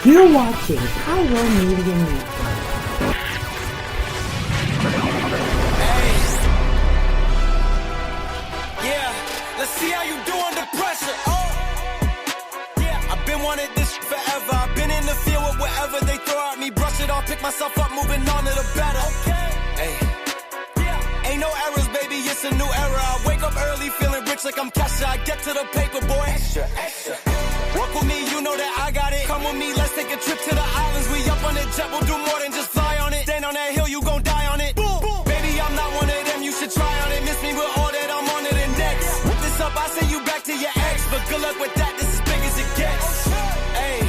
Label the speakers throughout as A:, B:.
A: You're watching Pyro Media Network.
B: Let's see how you do under pressure. I've been wanting this forever. I've been in the field with whatever they throw at me. Brush it off, pick myself up, moving on to the better. Hey. Ain't no errors, baby, it's a new era. I wake up early, feeling rich like I'm Kesha. I get to the paper, boy. Extra. Work with me, you know that I got it. Come with me, let's take a trip to the islands. We up on the jet, we'll do more than just fly on it. Stand on that hill, you gon' die on it. Boom. Baby, I'm not one of them, you should try on it. Miss me with all that, I'm on it and next. Whip this up, I send you back to your ex. But good luck with that, this is big as it gets. Hey,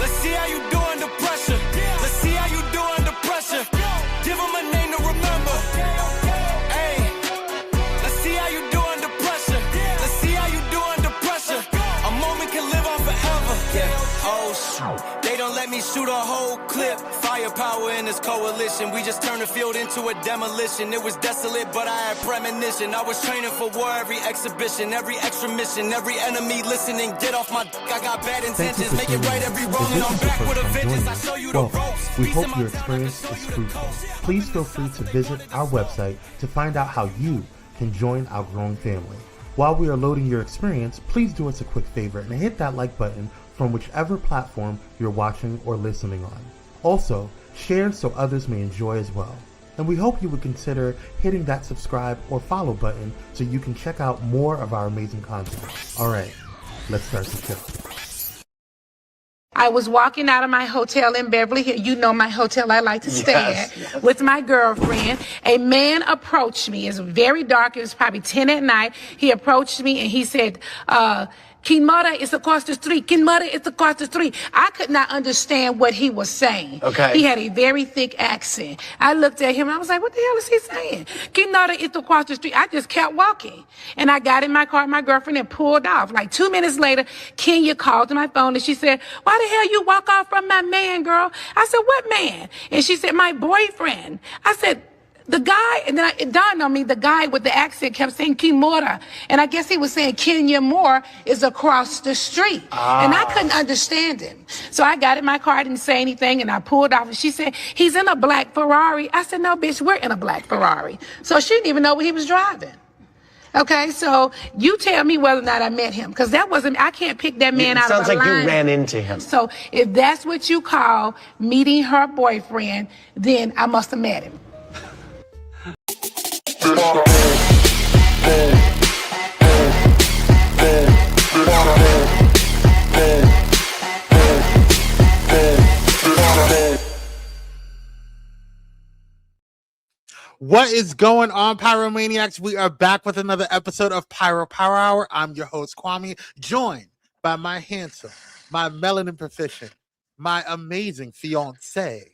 B: let's see how you do under pressure. Let's see how you do under pressure. Give them a name to remember. Hey, let's see how you do under pressure. Let's see how you do under pressure. A moment can live on forever. Oh shoot, they don't let me shoot a whole clip. Firepower in this coalition. We just turned the field into a demolition. It was desolate, but I had premonition. I was training for war, every exhibition, every extra mission, every enemy listening. Get off my I got bad intentions. Make it right every wrong, and I'm back with a vengeance. I show you the ropes.
C: We hope your experience is fruitful. Please feel free to visit our website to find out how you can join our growing family. While we are loading your experience, please do us a quick favor and hit that like button from whichever platform you're watching or listening on. Also, share so others may enjoy as well. And we hope you would consider hitting that subscribe or follow button so you can check out more of our amazing content. All right, let's start the show.
D: I was walking out of my hotel in Beverly Hills. You know my hotel I like to stay at with my girlfriend. A man approached me. It's very dark. It was probably 10 at night. He approached me and he said, Kimara is across the street. Kimara is across the street. I could not understand what he was saying.
E: Okay.
D: He had a very thick accent. I looked at him and I was like, what the hell is he saying? Kimara is across the street. I just kept walking. And I got in my car with my girlfriend and pulled off. Like 2 minutes later, Kenya called to my phone and she said, why the hell you walk off from my man, girl? I said, what man? And she said, my boyfriend. I said, the guy, and then it dawned on me, the guy with the accent kept saying Kimura. And I guess he was saying Kenya Moore is across the street. And I couldn't understand him. So I got in my car, I didn't say anything, and I pulled off. And she said, he's in a black Ferrari. I said, no, bitch, we're in a black Ferrari. So she didn't even know what he was driving. Okay, so you tell me whether or not I met him, because that wasn't, I can't pick that man out of a line.
E: Sounds like you ran into him.
D: So if that's what you call meeting her boyfriend, then I must have met him.
C: What is going on, Pyromaniacs? We are back with another episode of Pyro Power Hour. I'm your host, Kwame, joined by my handsome, my melanin proficient, my amazing fiance,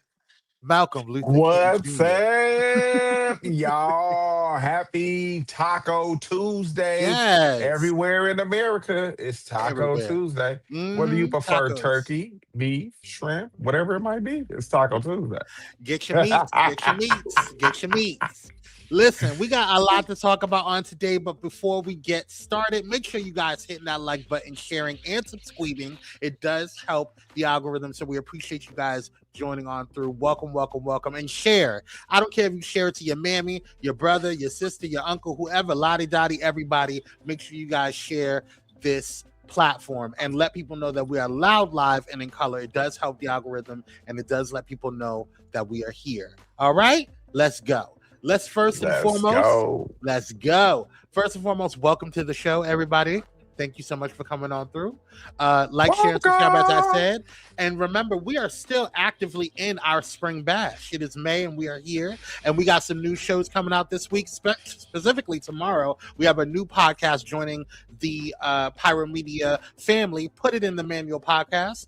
C: Malcolm Luther King
F: What's
C: Jr.
F: up, y'all? Happy Taco Tuesday.
C: Yes.
F: Everywhere in America, it's Taco
C: Everywhere.
F: Tuesday. Whether you prefer
C: Tacos.
F: turkey, beef, shrimp, whatever it might be, it's Taco Tuesday.
C: Get your meats, get your meats, get your meats. Listen, we got a lot to talk about on today, but before we get started, make sure you guys hitting that like button, sharing, and subscribing. It does help the algorithm, so we appreciate you guys joining on through. Welcome, welcome, welcome, and share. I don't care if you share it to your mammy, your brother, your sister, your uncle, whoever, lottie-dottie, everybody. Make sure you guys share this platform and let people know that we are loud, live, and in color. It does help the algorithm, and it does let people know that we are here. All right, let's go. Let's first and foremost, let's go. First and foremost, welcome to the show, everybody. Thank you so much for coming on through. Like, share, and subscribe, as I said. And remember, we are still actively in our spring bash. It is May, and we are here. And we got some new shows coming out this week. Specifically tomorrow, we have a new podcast joining the Pyro Media family. Put It in the Manual podcast,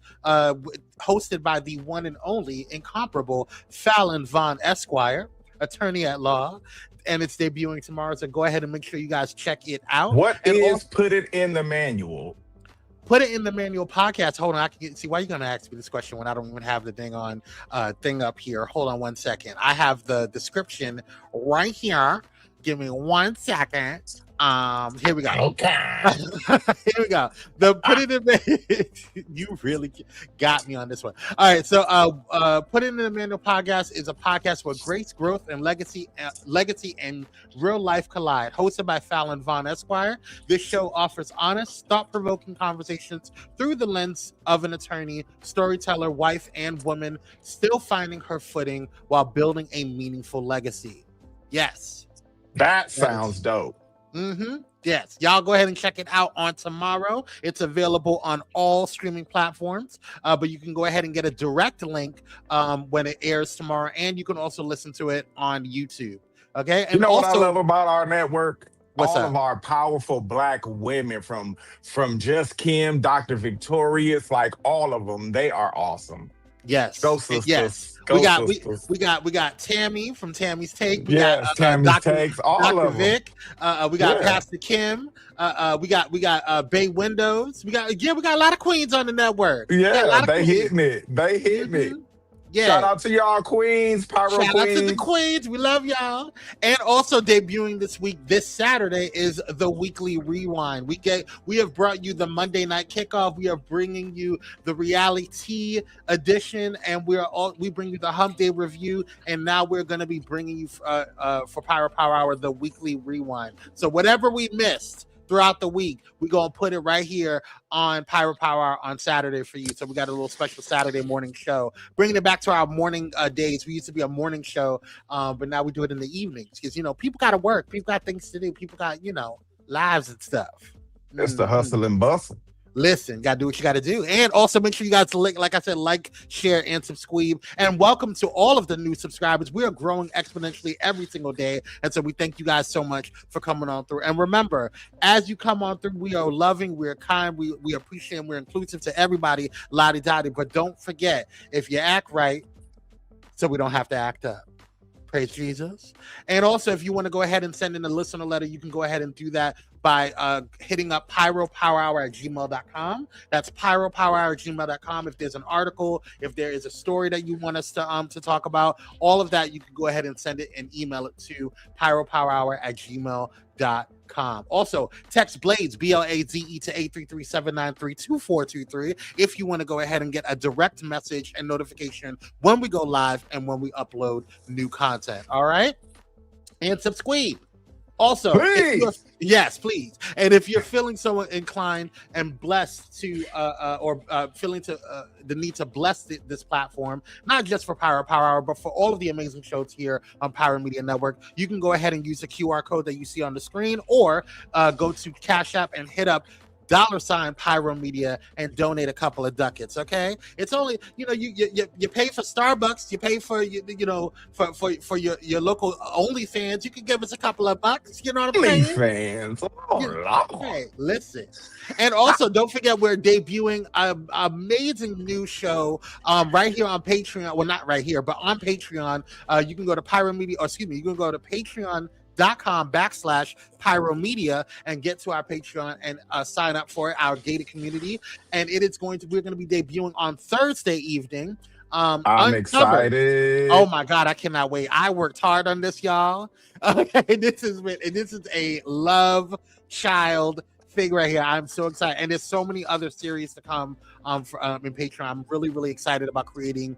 C: hosted by the one and only, incomparable Fallon Vaughn Esquire, attorney at law, and it's debuting tomorrow, so go ahead and make sure you guys check it out.
F: What
C: and
F: is
C: also,
F: Put It in the Manual?
C: Put It in the Manual podcast. Hold on, I can see why you're gonna ask me this question when I don't even have the thing up here. Hold on 1 second. I have the description right here. Give me 1 second. Here we go.
F: Okay.
C: Here we go. The Put It in You really got me on this one. All right, so Put It in the Manual podcast is a podcast where grace, growth, and legacy and real life collide. Hosted by Fallon Vaughn Esquire, this show offers honest, thought-provoking conversations through the lens of an attorney, storyteller, wife, and woman still finding her footing while building a meaningful legacy. Yes.
F: That sounds dope.
C: Mm-hmm. Yes. Y'all go ahead and check it out on tomorrow. It's available on all streaming platforms, but you can go ahead and get a direct link when it airs tomorrow, and you can also listen to it on YouTube. Okay. And
F: You know
C: also,
F: what I love about our network?
C: What's
F: All
C: up?
F: of our powerful Black women from Just Kim, Dr. Victorious, like all of them, they are awesome.
C: Yes.
F: Go sisters.
C: Yes.
F: Go
C: We
F: sisters.
C: got Tammy from Tammy's Take. We
F: Yes,
C: got
F: Tammy's Takes, all
C: Dr.
F: of them.
C: Vic. We got
F: Yeah.
C: Pastor Kim. We got Bay Windows. We got a lot of queens on the network. We got a lot
F: Yeah,
C: of
F: they
C: queens.
F: hitting it. They hitting it.
C: Mhm. Yeah.
F: Shout out to y'all queens, Pyro
C: Shout out to the
F: Queens.
C: queens. We love y'all. And also debuting this week, this Saturday, is the weekly rewind. We have brought you the Monday night kickoff. We are bringing you the Reali-TEA edition, and we bring you the Hump Day review. And now we're going to be bringing you for Pyro Power Hour the weekly rewind. So whatever we missed throughout the week, we're going to put it right here on Pyro Power Hour on Saturday for you. So we got a little special Saturday morning show, bringing it back to our morning days. We used to be a morning show, but now we do it in the evenings because, people got to work. People got things to do. People got, lives and stuff.
F: It's the hustle and bustle.
C: Listen, gotta do what you gotta do. And also make sure you guys like I said, like, share, and subscribe. And welcome to all of the new subscribers. We are growing exponentially every single day. And so we thank you guys so much for coming on through. And remember, as you come on through, we are loving, we're kind, we appreciate, we're inclusive to everybody, lottie-dottie. But don't forget, if you act right, so we don't have to act up. Praise Jesus. And also, if you want to go ahead and send in a listener letter, you can go ahead and do that by hitting up pyropowerhour@gmail.com. That's pyropowerhour@gmail.com. If there's an article, if there is a story that you want us to talk about, all of that, you can go ahead and send it and email it to pyropowerhour@gmail.com. Also, text BLAZE, BLAZE, to 833-793-2423 if you want to go ahead and get a direct message and notification when we go live and when we upload new content. All right? And subscribe. Also, yes, please. And if you're feeling so inclined and blessed to, feeling the need to bless this platform, not just for Pyro Power Hour, but for all of the amazing shows here on Pyro Media Network, you can go ahead and use the QR code that you see on the screen, or go to Cash App and hit up $Pyro Media and donate a couple of ducats. Okay, it's only you pay for Starbucks, you pay for for your local OnlyFans. You can give us a couple of bucks. You know what I'm saying?
F: OnlyFans. Oh,
C: Hey, listen. And also, don't forget, we're debuting an amazing new show right here on Patreon. Well, not right here, but on Patreon. You can go to you can go to patreon.com/Pyro Media and get to our Patreon and sign up for our gated community. And we're going to be debuting on Thursday evening.
F: I'm
C: Uncovered.
F: excited.
C: Oh my God, I cannot wait. I worked hard on this, y'all. Okay, this is a love child thing right here. I'm so excited. And there's so many other series to come in Patreon. I'm really, really excited about creating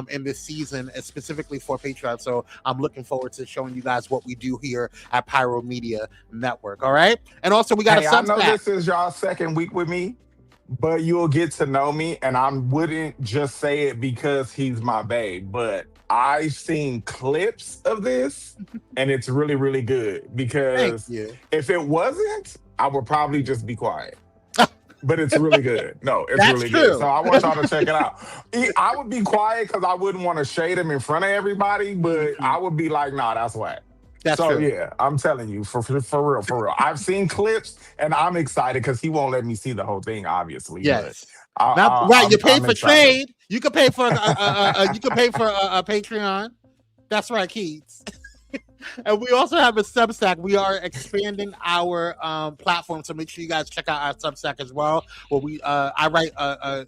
C: in this season, specifically for Patreon. So I'm looking forward to showing you guys what we do here at Pyro Media Network. All right. And also, we got a
F: I know
C: Substack.
F: this is y'all second week with me, but you'll get to know me, and I wouldn't just say it because he's my babe, but I've seen clips of this, and it's really, really good. Because
C: Thank you.
F: if it wasn't, I would probably just be quiet. But it's really good. No, it's
C: That's
F: really
C: true.
F: good. So I want y'all to check it out. I would be quiet because I wouldn't want to shade him in front of everybody, but I would be like, nah, that's whack.
C: That's
F: so
C: true.
F: yeah, I'm telling you, for real. I've seen clips, and I'm excited because he won't let me see the whole thing, obviously.
C: Yes.
F: But
C: You pay for
F: excited.
C: trade. You can pay for a Patreon. That's right, Keats. And we also have a Substack. We are expanding our platform, so make sure you guys check out our Substack as well. Where I write. I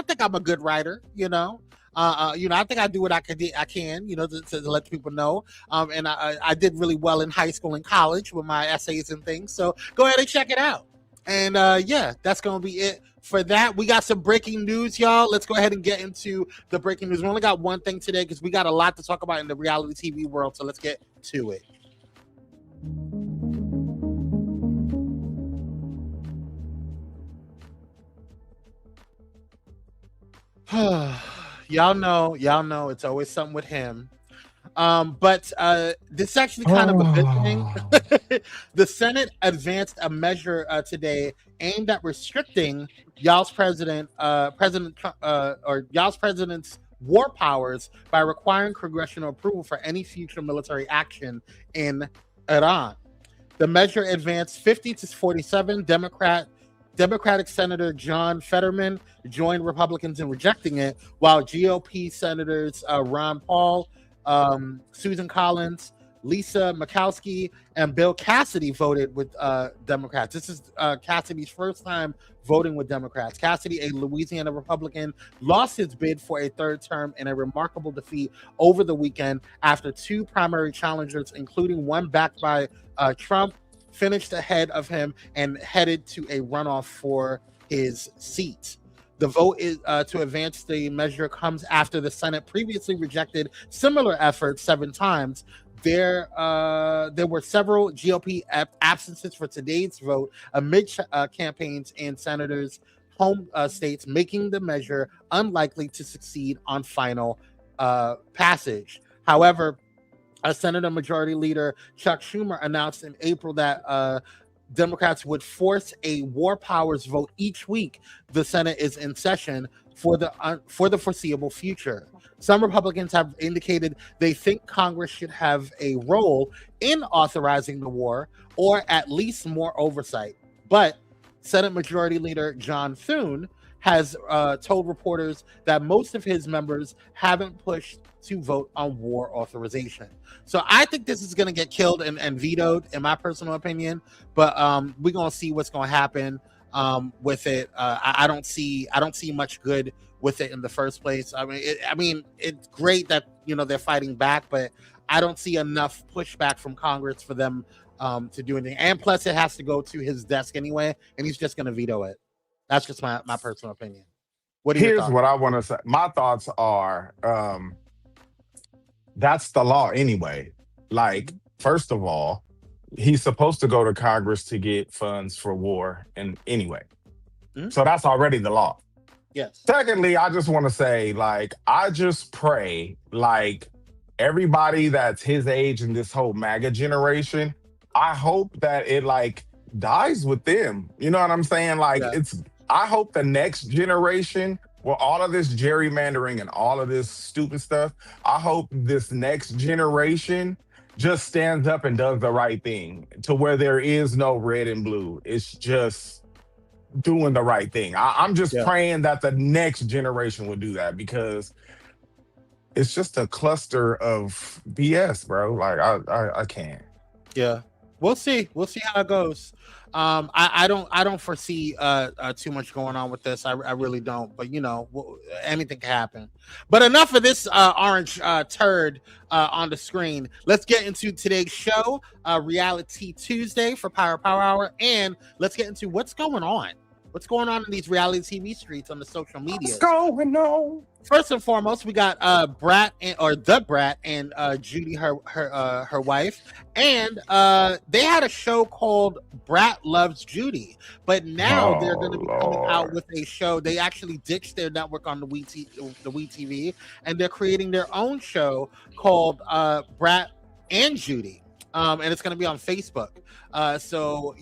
C: think I'm a good writer. I think I do what I can, to let people know. And I did really well in high school and college with my essays and things. So go ahead and check it out. And yeah, that's going to be it for that. We got some breaking news, y'all. Let's go ahead and get into the breaking news. We only got one thing today because we got a lot to talk about in the reality TV world. So let's get to it. y'all know it's always something with him. But this is actually kind of a good thing. The Senate advanced a measure today aimed at restricting y'all's president's war powers by requiring congressional approval for any future military action in Iran. The measure advanced 50-47. Democratic Senator John Fetterman joined Republicans in rejecting it, while GOP Senators Ron Paul, Susan Collins, Lisa Murkowski, and Bill Cassidy voted with Democrats. This is Cassidy's first time voting with Democrats. Cassidy, a Louisiana Republican, lost his bid for a third term in a remarkable defeat over the weekend after two primary challengers, including one backed by Trump, finished ahead of him and headed to a runoff for his seat. The vote is to advance the measure comes after the Senate previously rejected similar efforts 7 times. There were several GOP absences for today's vote amid campaigns in senators' home states, making the measure unlikely to succeed on final passage. However, Senator Majority Leader Chuck Schumer announced in April that Democrats would force a war powers vote each week the Senate is in session for the foreseeable future. Some Republicans have indicated they think Congress should have a role in authorizing the war or at least more oversight. But Senate Majority Leader John Thune has told reporters that most of his members haven't pushed to vote on war authorization. So I think this is going to get killed and vetoed, in my personal opinion. But we're going to see what's going to happen with it. I don't see much good with it in the first place. I mean, it's great that they're fighting back, but I don't see enough pushback from Congress for them to do anything. And plus, it has to go to his desk anyway, and he's just going to veto it. That's just my personal opinion.
F: Here's what I want to say. My thoughts are, that's the law anyway. Like, first of all, he's supposed to go to Congress to get funds for war, and anyway, so that's already the law.
C: Yes.
F: Secondly, I just want to say, like, I just pray, like, everybody that's his age in this whole MAGA generation, I hope that it like dies with them. You know what I'm saying? Like, I hope the next generation, with all of this gerrymandering and all of this stupid stuff, I hope this next generation just stands up and does the right thing to where there is no red and blue. It's just doing the right thing. I'm just praying that the next generation will do that, because it's just a cluster of BS, bro. Like, I can't.
C: Yeah. We'll see how it goes. I don't foresee too much going on with this. I really don't. But anything can happen. But enough of this orange turd on the screen. Let's get into today's show, Reality Tuesday for Pyro Power Hour, and let's get into what's going on. What's going on in these reality TV streets on the social media?
F: What's going on?
C: First and foremost, we got the Brat and Judy, her wife, and they had a show called Brat Loves Judy. But now they're going to be coming out with a show. They actually ditched their network on the WeTV, and they're creating their own show called Brat and Judy, and it's going to be on Facebook. So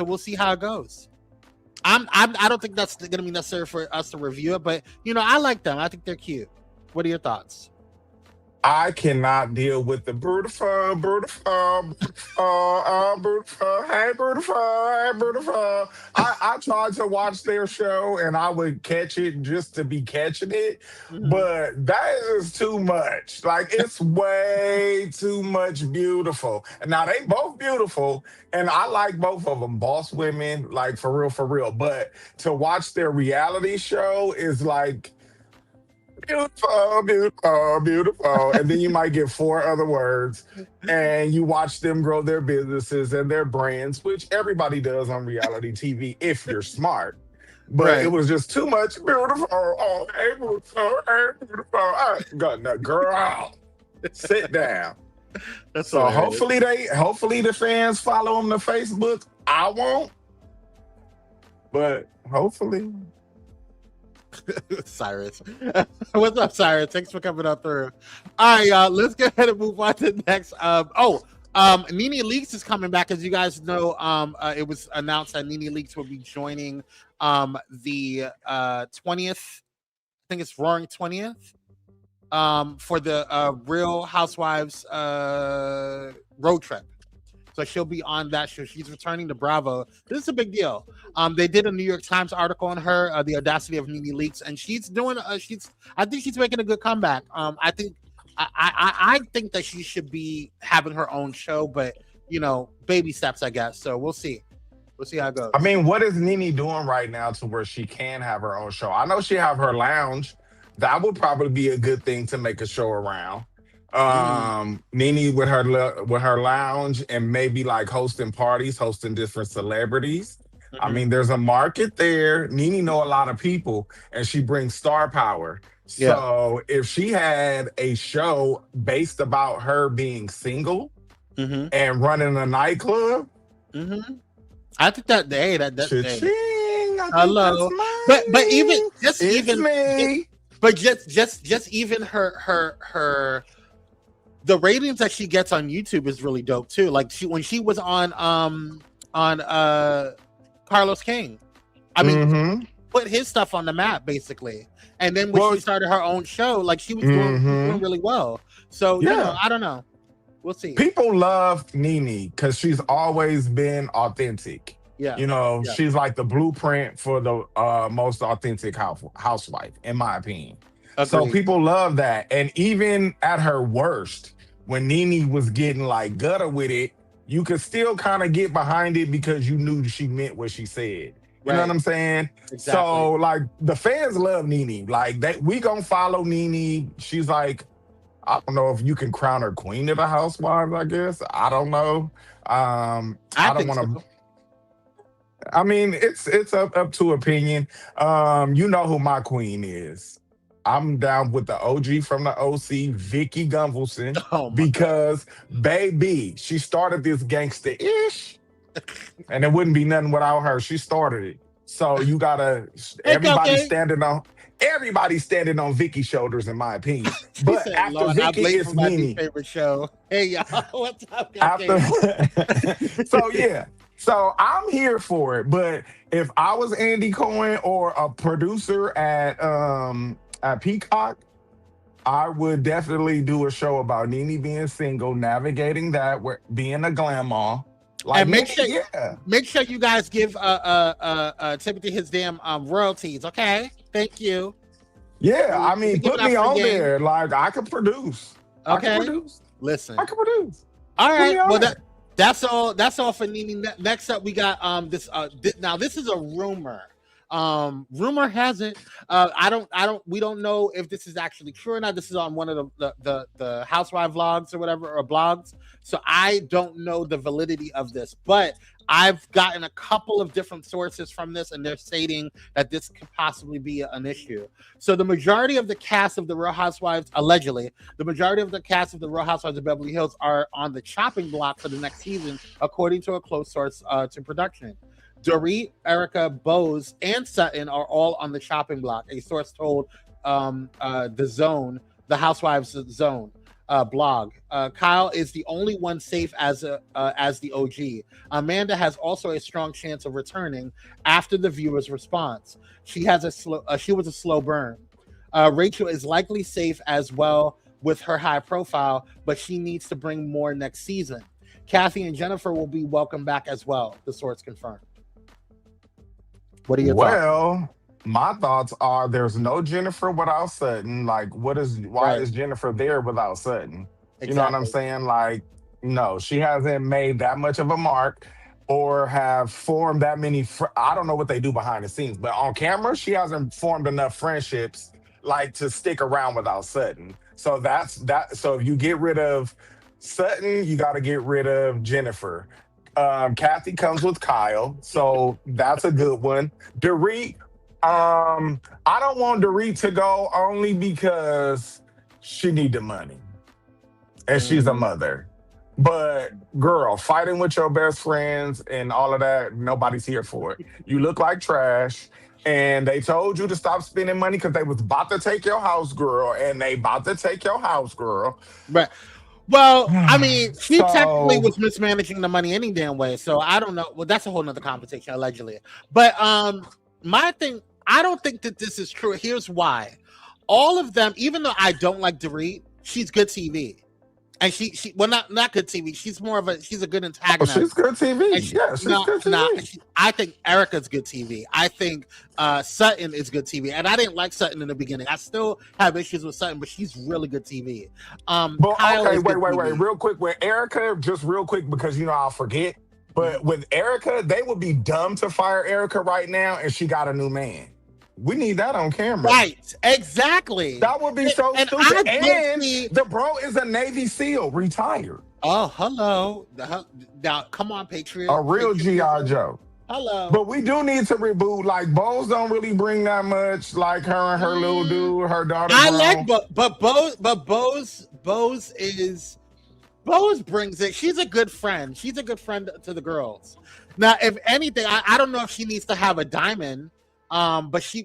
C: we'll see how it goes. I don't think that's going to be necessary for us to review it, but I like them. I think they're cute. What are your thoughts?
F: I cannot deal with the beautiful. Hey, beautiful. I tried to watch their show and I would catch it just to be catching it, but that is too much. Like, it's way too much beautiful. And now they both beautiful, and I like both of them, boss women, like, for real. But to watch their reality show is like, Beautiful, beautiful, beautiful. And then you might get four other words and you watch them grow their businesses and their brands, which everybody does on reality TV if you're smart. But it
C: Right.
F: was just too much beautiful. Oh, hey, beautiful, hey, beautiful. Got that girl. Sit down.
C: That's
F: So
C: hilarious.
F: hopefully the fans follow him to Facebook. I won't, but hopefully.
C: Cyrus. What's up, Cyrus? Thanks for coming up through. All right, y'all. Let's go ahead and move on to the next. Nene Leakes is coming back. As you guys know, it was announced that Nene Leakes will be joining the 20th. I think it's Roaring 20th. For the Real Housewives road trip. So she'll be on that show. She's returning to Bravo. This is a big deal. They did a New York Times article on her, the audacity of Nene Leakes, and she's doing. I think she's making a good comeback. I think that she should be having her own show, but baby steps, I guess. So we'll see. We'll see how it goes.
F: I mean, what is Nene doing right now to where she can have her own show? I know she have her lounge. That would probably be a good thing to make a show around. Nene with her lounge and maybe like hosting parties, hosting different celebrities. I mean, there's a market there. Nene know a lot of people and she brings star power. So if she had a show based about her being single and running a nightclub,
C: I think that's
F: cha-ching,
C: hello. But even just
F: it's
C: even
F: me.
C: but just even her the ratings that she gets on YouTube is really dope too. Like when she was on Carlos King, I mean, put his stuff on the map basically. And then when she started her own show, like she was doing really well. So I don't know. We'll see.
F: People love Nene because she's always been authentic.
C: Yeah.
F: She's like the blueprint for the most authentic housewife, in my opinion.
C: Agreed.
F: So people love that. And even at her worst, when Nene was getting like gutter with it, you could still kind of get behind it because you knew she meant what she said. You know what I'm saying?
C: Exactly.
F: So like the fans love Nene. Like we gonna follow Nene. She's like, I don't know if you can crown her queen of the housewives, I guess. I don't know. I don't want to. So. I mean, it's up to opinion. You know who my queen is. I'm down with the OG from the OC, Vicky Gunvalson, because baby, she started this gangster-ish, and it wouldn't be nothing without her. She started it. So you gotta everybody standing on Vicky's shoulders, in my opinion. But
C: said,
F: after Vicky, it's Nene.
C: Favorite show. Hey y'all, what's up?
F: So yeah. So I'm here for it. But if I was Andy Cohen or a producer at Peacock, I would definitely do a show about Nene being single, navigating that, being a glamour. Like,
C: and make sure you guys give Timothy his damn royalties, okay? Thank you.
F: Yeah, I mean, put me on there. Like, I could produce.
C: Okay.
F: I can produce.
C: Listen.
F: I can produce.
C: All right. Well, that's all for Nene. Next up, we got this. Now this is a rumor. Rumor has it. We don't know if this is actually true or not. This is on one of the housewife vlogs or whatever, or blogs. So I don't know the validity of this, but I've gotten a couple of different sources from this, and they're stating that this could possibly be an issue. So the majority of the cast of the Real Housewives, allegedly, the majority of the cast of the Real Housewives of Beverly Hills are on the chopping block for the next season, according to a close source to production. Dorit, Erica, Bose, and Sutton are all on the chopping block. A source told the Zone, the Housewives Zone blog. Kyle is the only one safe as the OG. Amanda has also a strong chance of returning after the viewer's response. She was a slow burn. Rachel is likely safe as well with her high profile, but she needs to bring more next season. Kathy and Jennifer will be welcome back as well, the source confirmed. What are your thoughts?
F: My thoughts are there's no Jennifer without Sutton. Like, why is Jennifer there without Sutton? Exactly. You know what I'm saying? Like, no, she hasn't made that much of a mark or have formed that many. I don't know what they do behind the scenes, but on camera, she hasn't formed enough friendships like to stick around without Sutton. So that's that. So if you get rid of Sutton, you got to get rid of Jennifer. Kathy comes with Kyle, so that's a good one. Dorit, I don't want Dorit to go only because she need the money and she's a mother. But girl, fighting with your best friends and all of that, nobody's here for it. You look like trash. And they told you to stop spending money because they was about to take your house, girl, and they about to take your house, girl.
C: Right. Well, I mean, she technically
F: So,
C: was mismanaging the money any damn way. So I don't know. Well, that's a whole nother conversation, allegedly. But my thing, I don't think that this is true. Here's why. All of them, even though I don't like Dorit, she's good TV. And she well, not good TV. She's more of she's a good antagonist.
F: she's good TV.
C: And
F: Yeah, she's good TV.
C: I think Erica's good TV. I think Sutton is good TV. And I didn't like Sutton in the beginning. I still have issues with Sutton, but she's really good TV.
F: But
C: Kyle
F: okay,
C: is good
F: wait,
C: TV.
F: real quick with Erica, just real quick because I'll forget. But with Erica, they would be dumb to fire Erica right now, and she got a new man. We need that on camera.
C: Right, exactly.
F: That would be so
C: And
F: stupid.
C: I
F: And
C: see,
F: the bro is a Navy SEAL, retired.
C: oh, hello. Now, come on, Patriot.
F: A real
C: Patriot.
F: G.I. Joe.
C: Hello.
F: But we do need to reboot. Like, Bose don't really bring that much. Like, her and her little dude, her daughter.
C: I
F: grown.
C: like, Bose brings it. She's a good friend. She's a good friend to the girls. Now, if anything, I don't know if she needs to have a diamond. But she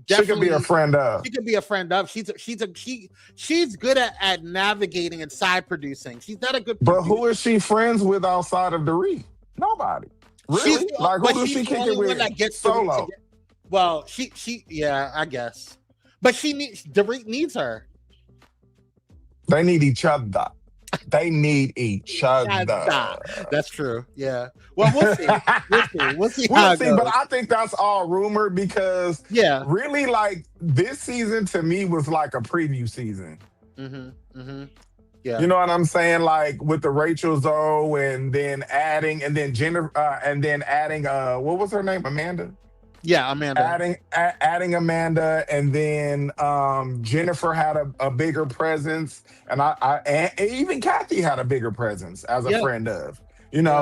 C: definitely
F: could be a friend of.
C: She could be a friend of. She's good at navigating and side producing. She's not a good.
F: But
C: producer.
F: who is she friends with outside of Dorit? Nobody. Really? Like, who does she kick it with? Solo.
C: Well, yeah, I guess. But Dorit needs her.
F: They need each other. They need each other.
C: That's true. Yeah. Well, we'll see. We'll see how it goes.
F: But I think that's all rumored because really, like, this season to me was like a preview season.
C: Yeah.
F: You know what I'm saying? Like with the Rachel Zoe and then adding Jennifer what was her name? Amanda?
C: Yeah, Amanda.
F: Adding Amanda, and then Jennifer had a bigger presence, and and even Kathy had a bigger presence as a friend of.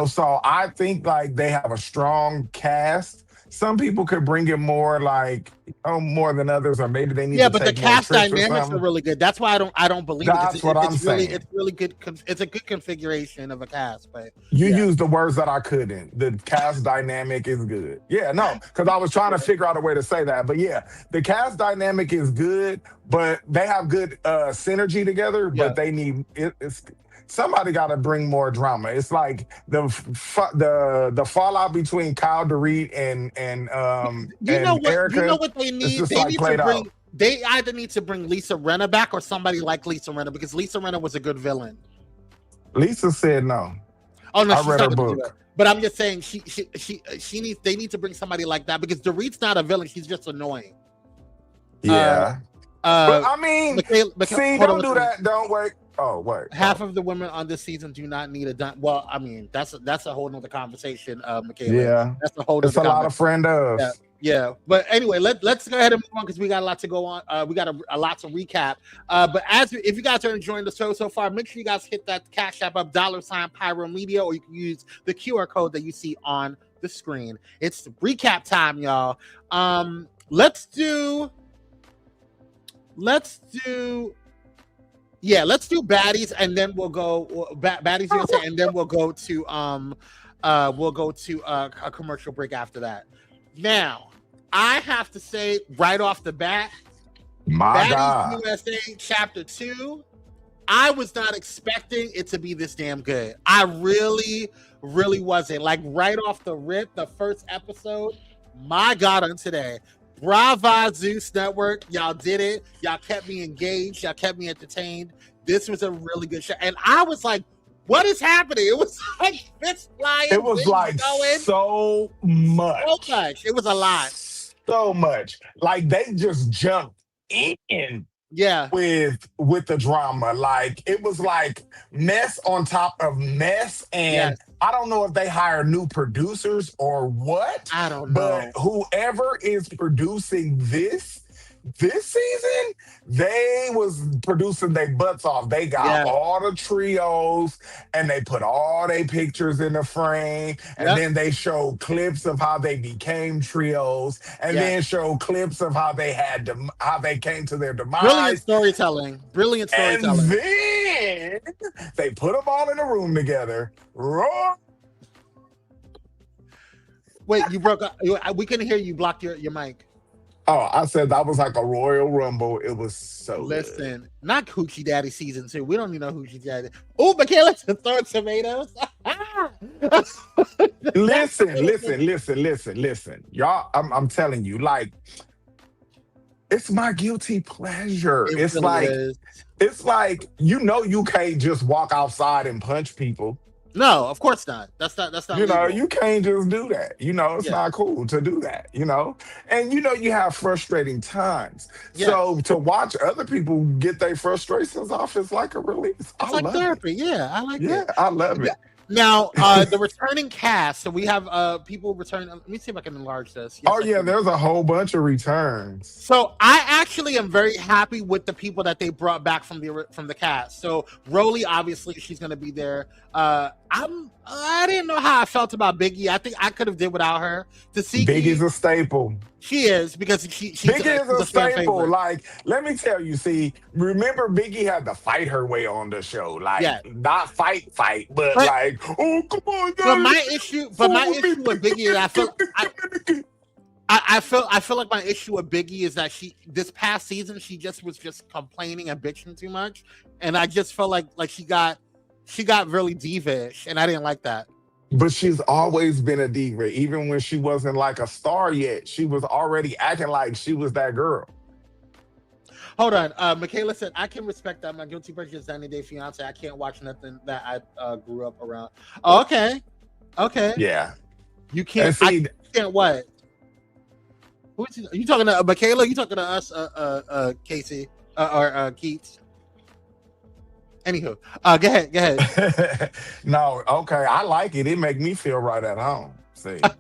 F: So I think like they have a strong cast. Some people could bring it more like more than others, or maybe they need to
C: but the
F: take more
C: cast
F: trips or
C: dynamics
F: something.
C: are really good. That's why I don't believe
F: That's
C: it.
F: what I'm saying.
C: It's really good. It's a good configuration of a cast. But
F: you used the words that I couldn't. The cast dynamic is good. Yeah, no, because I was trying to figure out a way to say that. But yeah, the cast dynamic is good, but they have good synergy together. But they need it's somebody got to bring more drama. It's like the fallout between Kyle, Dorit, and Erica.
C: You know what they need?
F: They need to bring.
C: Out. They either need to bring Lisa Rinna back or somebody like Lisa Rinna, because Lisa Rinna was a good villain.
F: Lisa said no.
C: Oh no,
F: I read her book.
C: But I'm just saying they need to bring somebody like that, because Dorit's not a villain. She's just annoying.
F: Yeah. But I mean, don't do that. Don't wait. Oh, wait.
C: Half of the women on this season do not need a dime. Well, I mean, that's a whole nother conversation, Michaela.
F: Yeah.
C: That's a whole
F: It's a lot of friend of.
C: Yeah. But anyway, let's go ahead and move on, because we got a lot to go on. We got a lot to recap. But if you guys are enjoying the show so far, make sure you guys hit that Cash App up, $Pyro Media, or you can use the QR code that you see on the screen. It's recap time, y'all. Let's do Baddies, and then we'll go Baddies USA, and then we'll go to a commercial break after that. Now, I have to say right off the bat, Baddies USA Chapter 2, I was not expecting it to be this damn good. I really, really wasn't. Like, right off the rip, the first episode, my God, on today. Brava Zeus Network, y'all did it. Y'all kept me engaged. Y'all kept me entertained. This was a really good show. And I was like, what is happening? It was like fist flying.
F: It was like so much.
C: So much. It was a lot.
F: So much. Like they just jumped in.
C: Yeah.
F: With the drama. Like it was like mess on top of mess. And I don't know if they hire new producers or what.
C: I don't know.
F: But whoever is producing this This season, they was producing their butts off. They got
C: Yeah.
F: all the trios and they put all their pictures in the frame. And
C: Yep.
F: then they show clips of how they became trios and
C: Yeah.
F: then show clips of how they how they came to their
C: Brilliant
F: demise.
C: storytelling. Brilliant
F: And
C: storytelling.
F: then they put them all in a room together. Roar.
C: Wait, you broke up. We couldn't hear you. Blocked your mic.
F: Oh, I said that was like a Royal Rumble. It was so good.
C: Listen, not Hoochie Daddy season 2. We don't even know Hoochie Daddy. Oh, Michaela throwing tomatoes.
F: Listen. Y'all, I'm telling you, like, it's my guilty pleasure.
C: It
F: It's
C: really
F: like,
C: is.
F: you can't just walk outside and punch people.
C: No, of course not. That's not legal.
F: You can't just do that. It's not cool to do that, And you have frustrating times.
C: Yeah.
F: So to watch other people get their frustrations off is like a release.
C: It's like therapy. Yeah, I like it.
F: Yeah, I love it.
C: Now, the returning cast. So we have people return. Let me see if I can enlarge this. Yes,
F: there's a whole bunch of returns.
C: So I actually am very happy with the people that they brought back from the cast. So Rolly, obviously, she's going to be there. I didn't know how I felt about Biggie. I think I could have did without her.
F: Biggie's a staple.
C: She is, because she's
F: Biggie is a staple.
C: favorite.
F: Like, let me tell you, remember Biggie had to fight her way on the show. Like, not fight, but like, oh, come on.
C: But my issue with Biggie is I feel like my issue with Biggie is that this past season she was just complaining and bitching too much, and I just felt like she got really diva-ish, and I didn't like that.
F: But she's always been a diva, even when she wasn't like a star yet. She was already acting like she was that girl.
C: Hold on, Michaela said, "I can respect that. My guilty pleasure is 90 Day Fiance. I can't watch nothing that I grew up around." Oh, okay.
F: Yeah,
C: you can't. I can't what? Are you talking to Michaela? Are you talking to us, Casey or Keats? Anywho, go ahead.
F: No, okay, I like it. It make me feel right at home. See.
C: So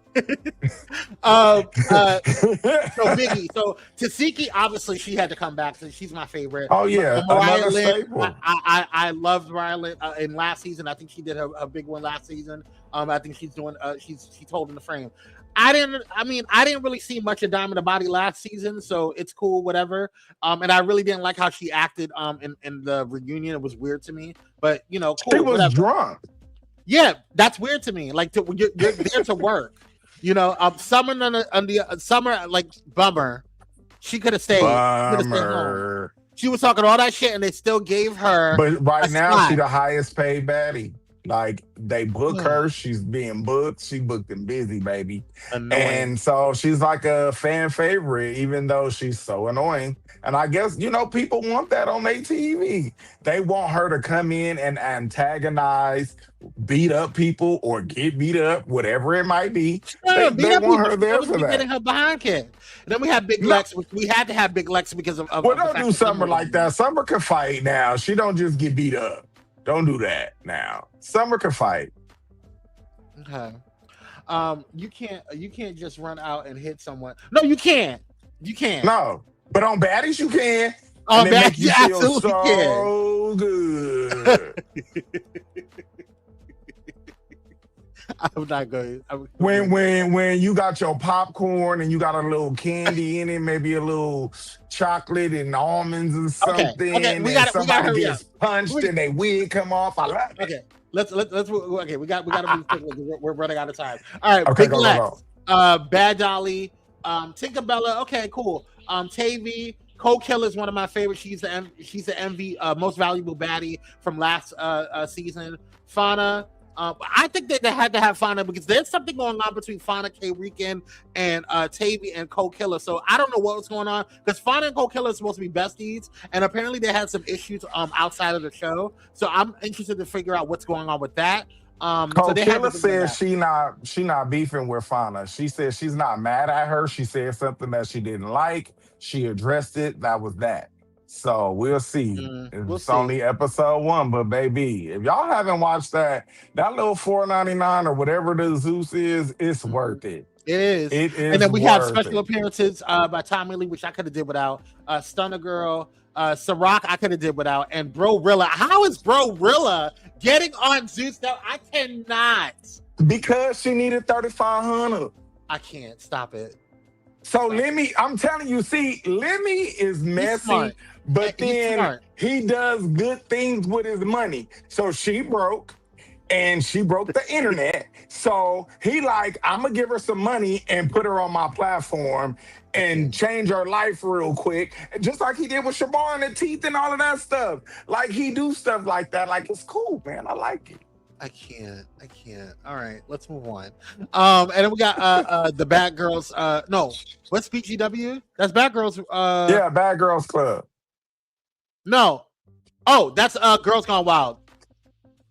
C: Biggie. So Tasiki, obviously, she had to come back. So she's my favorite.
F: Oh yeah,
C: Mariah Lynn, I loved Mariah Lynn in last season. I think she did a big one last season. I think she's doing. She's holding the frame. I didn't really see much of Diamond the Body last season, so it's cool, whatever. And I really didn't like how she acted in the reunion. It was weird to me, but cool.
F: She was
C: whatever.
F: drunk.
C: Yeah, that's weird to me. Like you're there to work. Summer like bummer. She could have stayed.
F: Bummer.
C: She was talking all that shit, and they still gave her.
F: But right now,
C: spot.
F: she's the highest paid baddie. Like, they book her, she's being booked. She booked and busy, baby.
C: Annoying.
F: And so she's like a fan favorite, even though she's so annoying. And I guess, people want that on their TV. They want her to come in and antagonize, beat up people, or get beat up, whatever it might be. They want her there for that.
C: Getting her behind kid. And then we have Big Lex. We had to have Big Lex because of
F: well, don't do Summer like that. Summer can fight now. She don't just get beat up. Don't do that now. Summer can fight.
C: Okay. You can't just run out and hit someone. No, you can't. You can't.
F: No, but on Baddies you can.
C: On Baddies,
F: you
C: absolutely
F: so good.
C: I'm not going.
F: When you got your popcorn and you got a little candy in it, maybe a little chocolate and almonds or something.
C: Okay.
F: We somebody gets punched and their wig come off. I love it.
C: Okay. Let's okay. We got to move quickly. We're running out of time. All right.
F: Okay,
C: Big Lex, Bad Dolly, Tinkerbella. Okay, cool. Tavy, Cold Killer is one of my favorites. She's the MV most valuable baddie from last season. Fauna. I think that they had to have Fauna because there's something going on between Fauna, K-Rican, and Tavy and Cold Killer. So I don't know what was going on because Fauna and Cold Killer are supposed to be besties, and apparently they had some issues outside of the show. So I'm interested to figure out what's going on with that.
F: Cold Killer says she not beefing with Fauna. She says she's not mad at her. She said something that she didn't like. She addressed it. That was that. So we'll see.
C: We'll
F: It's
C: see.
F: only episode 1, but baby, if y'all haven't watched that little $4.99 or whatever the Zeus is, it's worth it.
C: It is.
F: It is.
C: And then we have
F: worth
C: special
F: it.
C: appearances by Tommy Lee, which I could have did without. Stunner Girl, Ciroc, I could have did without, and Bro Rilla. How is Bro Rilla getting on Zeus now? I cannot.
F: Because she needed 3,500.
C: I can't stop it.
F: So Lemmy, I'm telling you, see, Lemmy is messy, but then he does good things with his money. So she broke, and she broke the internet. So he like, I'm gonna give her some money and put her on my platform and change her life real quick, just like he did with Shabar and the teeth and all of that stuff. Like he do stuff like that. Like it's cool, man. I like it.
C: I can't. All right, let's move on. And then we got the Bad Girls. No, what's BGW? That's Bad Girls.
F: Yeah, Bad Girls Club.
C: No. Oh, that's Girls Gone Wild.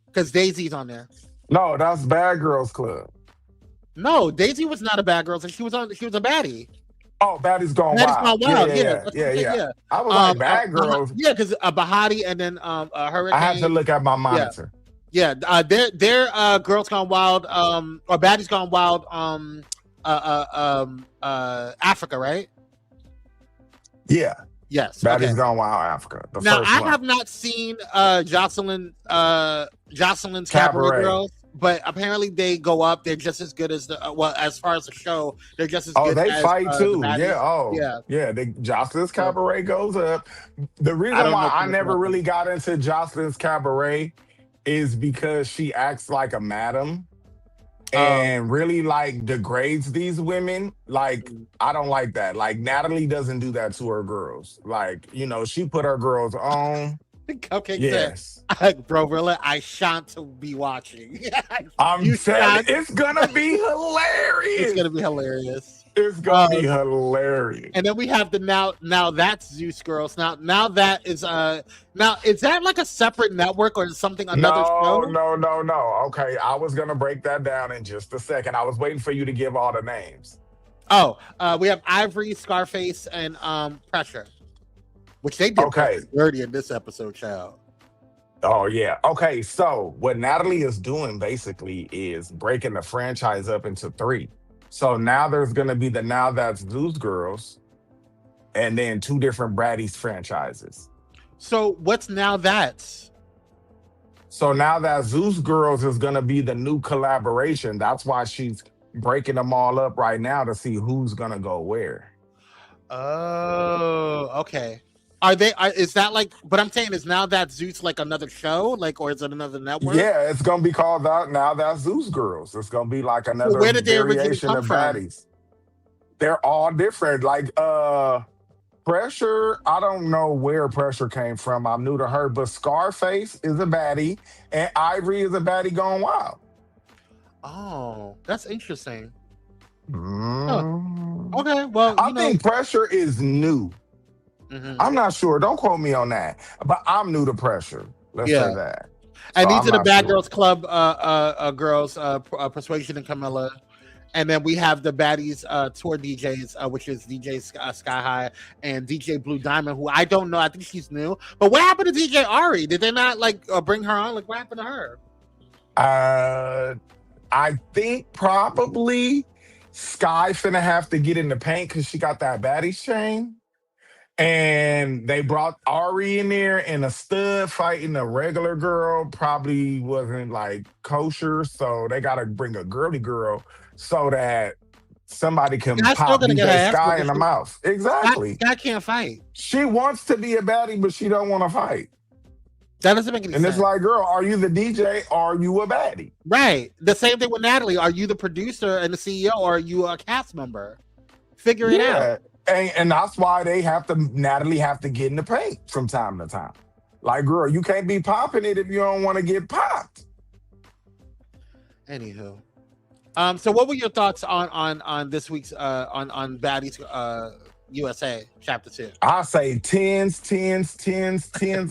C: Because Daisy's on there.
F: No, that's Bad Girls Club.
C: No, Daisy was not a bad girl. She was a baddie.
F: Oh, Baddies Gone Wild. Yeah. I was like Bad Girls.
C: Yeah, because Bahati and then Hurricane.
F: I have to look at my monitor.
C: Yeah, they're Girls Gone Wild, or Baddies Gone Wild, Africa, right?
F: Yeah.
C: Yes.
F: Baddies Gone Wild Africa.
C: Now I have not seen Jocelyn's Cabaret Girls, but apparently they go up. They're just as good as as far as the show, they're just as good.
F: They
C: as,
F: fight too.
C: Yeah.
F: Jocelyn's Cabaret goes up. The reason why I never really got into Jocelyn's Cabaret is because she acts like a madam and really like degrades these women. Like, I don't like that. Like, Natalie doesn't do that to her girls. Like, she put her girls on.
C: Okay,
F: yes.
C: Bro, Rilla, I shan't be watching.
F: I'm saying it's gonna be hilarious.
C: It's gonna be hilarious.
F: It's gonna be hilarious.
C: And then we have the now that's Zeus Girls. Now that is is that like a separate network or something? Another show?
F: No. Okay, I was gonna break that down in just a second. I was waiting for you to give all the names.
C: Oh, we have Ivory, Scarface, and Pressure, which they did dirty in this episode, child.
F: Oh yeah. Okay, so what Natalie is doing basically is breaking the franchise up into 3. So now there's going to be the Now That's Zeus Girls and then 2 different Baddies franchises.
C: So what's Now That's?
F: So Now That Zeus Girls is going to be the new collaboration. That's why she's breaking them all up right now to see who's going to go where.
C: Oh, okay. Is that like, but I'm saying, is Now That Zeus like another show? Like, or is it another network?
F: Yeah, it's going to be called Now That Zeus Girls. It's going to be like another
C: where did they
F: variation
C: come
F: of
C: from?
F: Baddies. They're all different. Like, Pressure, I don't know where Pressure came from. I'm new to her, but Scarface is a baddie and Ivory is a baddie gone wild.
C: Oh, that's interesting.
F: Mm.
C: Oh. Okay, well,
F: I think Pressure is new. Mm-hmm. I'm not sure. Don't quote me on that. But I'm new to Pressure. Let's say that.
C: And these are the Bad Girls Club girls, Persuasion and Camilla. And then we have the Baddies tour DJs, which is DJ Sky High and DJ Blue Diamond, who I don't know. I think she's new. But what happened to DJ Ari? Did they not bring her on? Like, what happened to her?
F: I think probably Sky finna have to get in the paint because she got that Baddies chain. And they brought Ari in there, and a stud fighting a regular girl probably wasn't like kosher. So they got to bring a girly girl so that somebody can pop DJ Sky in the mouth. Exactly.
C: Sky can't fight.
F: She wants to be a baddie, but she don't want to fight.
C: That doesn't make any sense.
F: And it's like, girl, are you the DJ or are you a baddie?
C: Right. The same thing with Natalie. Are you the producer and the CEO or are you a cast member? Figure it out.
F: And that's why Natalie have to get in the paint from time to time. Like, girl, you can't be popping it if you don't want to get popped.
C: Anywho. So what were your thoughts on this week's on Baddies USA Chapter 2?
F: I say tens